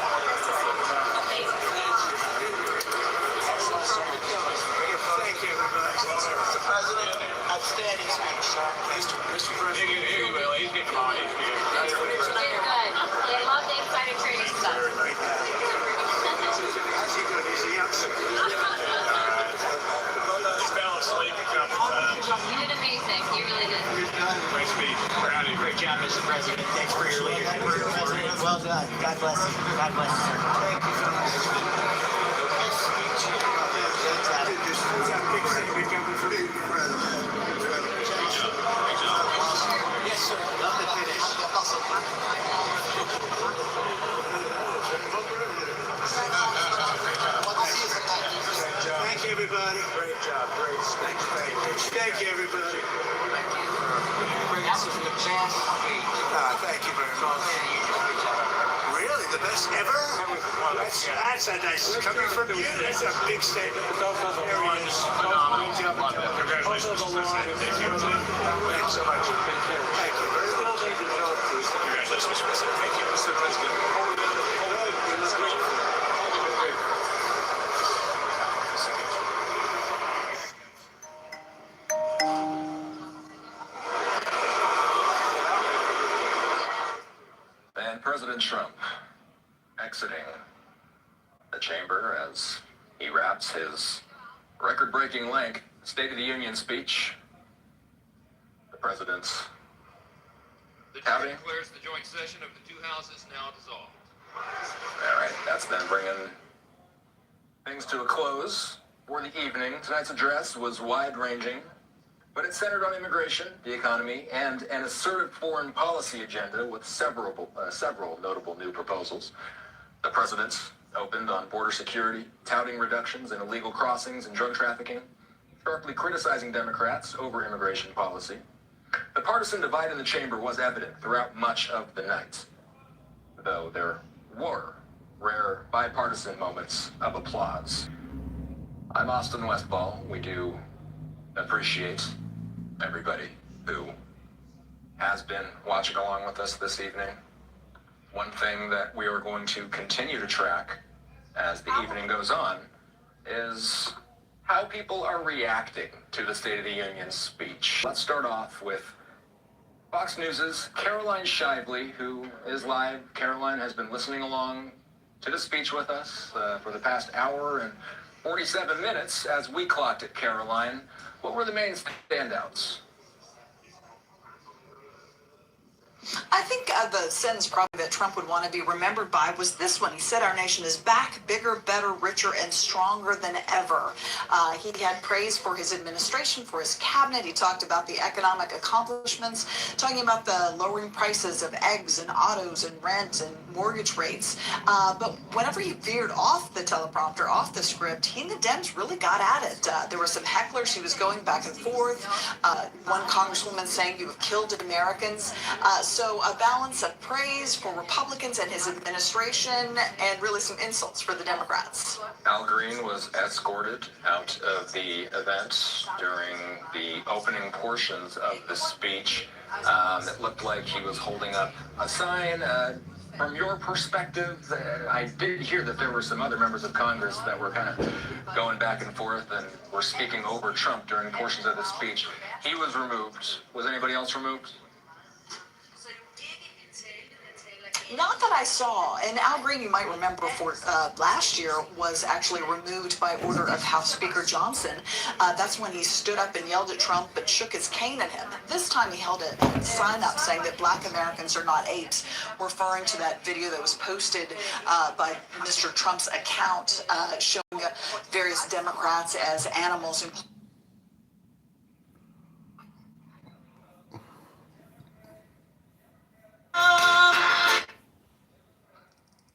Thank you. Mr. President, outstanding speech, sir. Mr. President. He's getting on. You're good. They love the exciting training stuff. How's he doing? He's a youngster. He's fell asleep a couple times. You did amazing. You really did. Great speech. Proud of you. Great job, Mr. President. Thanks for your leadership. Well done. God bless you. God bless you, sir. Thank you for this speech. Yes, sir. Love the finish. Thank you, everybody. Great job. Great. Thank you, everybody. That was the best speech. Thank you very much. Really? The best ever? That's a nice coming from you. That's a big statement. Congratulations, Mr. President. Thank you so much. Thank you very much. Congratulations, Mr. President. Thank you, Mr. President. And President Trump exiting the chamber as he wraps his record-breaking length State of the Union speech. The president's The chair Howdy. declares the joint session of the two houses now dissolved. all right. That's then bringing things to a close for the evening. Tonight's address was wide-ranging, but it centered on immigration, the economy, and an assertive foreign policy agenda with several notable new proposals. The president opened on border security, touting reductions in illegal crossings and drug trafficking, sharply criticizing Democrats over immigration policy. The partisan divide in the chamber was evident throughout much of the night, though there were rare bipartisan moments of applause. I'm Austin Westball. We do appreciate everybody who has been watching along with us this evening. One thing that we are going to continue to track as the evening goes on is how people are reacting to the State of the Union speech. Let's start off with Fox News' Caroline Shively, who is live. Caroline has been listening along to the speech with us for the past hour and 47 minutes as we clocked it. Caroline, what were the main standouts? I think the sentence probably that Trump would want to be remembered by was this one. He said our nation is back, bigger, better, richer, and stronger than ever. He had praise for his administration, for his cabinet. He talked about the economic accomplishments, talking about the lowering prices of eggs and autos and rent and mortgage rates. But whenever he veered off the teleprompter, off the script, he and the Dems really got at it. There were some hecklers. He was going back and forth. One congresswoman saying, "You have killed Americans." So a balance of praise for Republicans and his administration and really some insults for the Democrats. Al Green was escorted out of the event during the opening portions of the speech. It looked like he was holding up a sign. From your perspective, I did hear that there were some other members of Congress that were kind of going back and forth and were speaking over Trump during portions of the speech. He was removed. Was anybody else removed? Not that I saw. And Al Green, you might remember, for last year was actually removed by order of House Speaker Johnson. That's when he stood up and yelled at Trump but shook his cane at him. This time he held a sign up saying that Black Americans are not apes, referring to that video that was posted by Mr. Trump's account showing various Democrats as animals.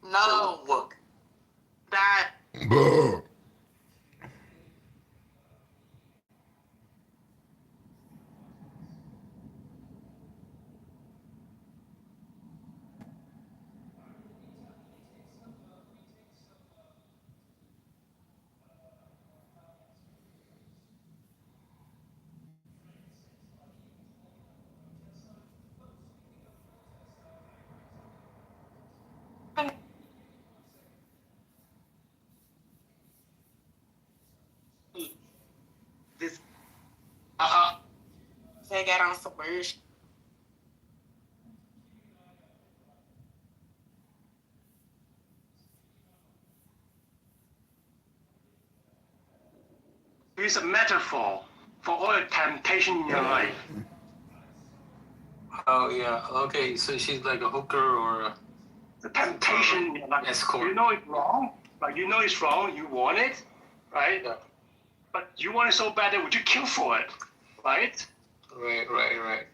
No. That. This. They got on some weird. It's a metaphor for all the temptation in your life. Oh yeah. Okay. So she's like a hooker or a The temptation in your life. escort. You know it's wrong, but you know it's wrong. You want it, right? Yeah. But you want it so bad that would you kill for it, right? Right.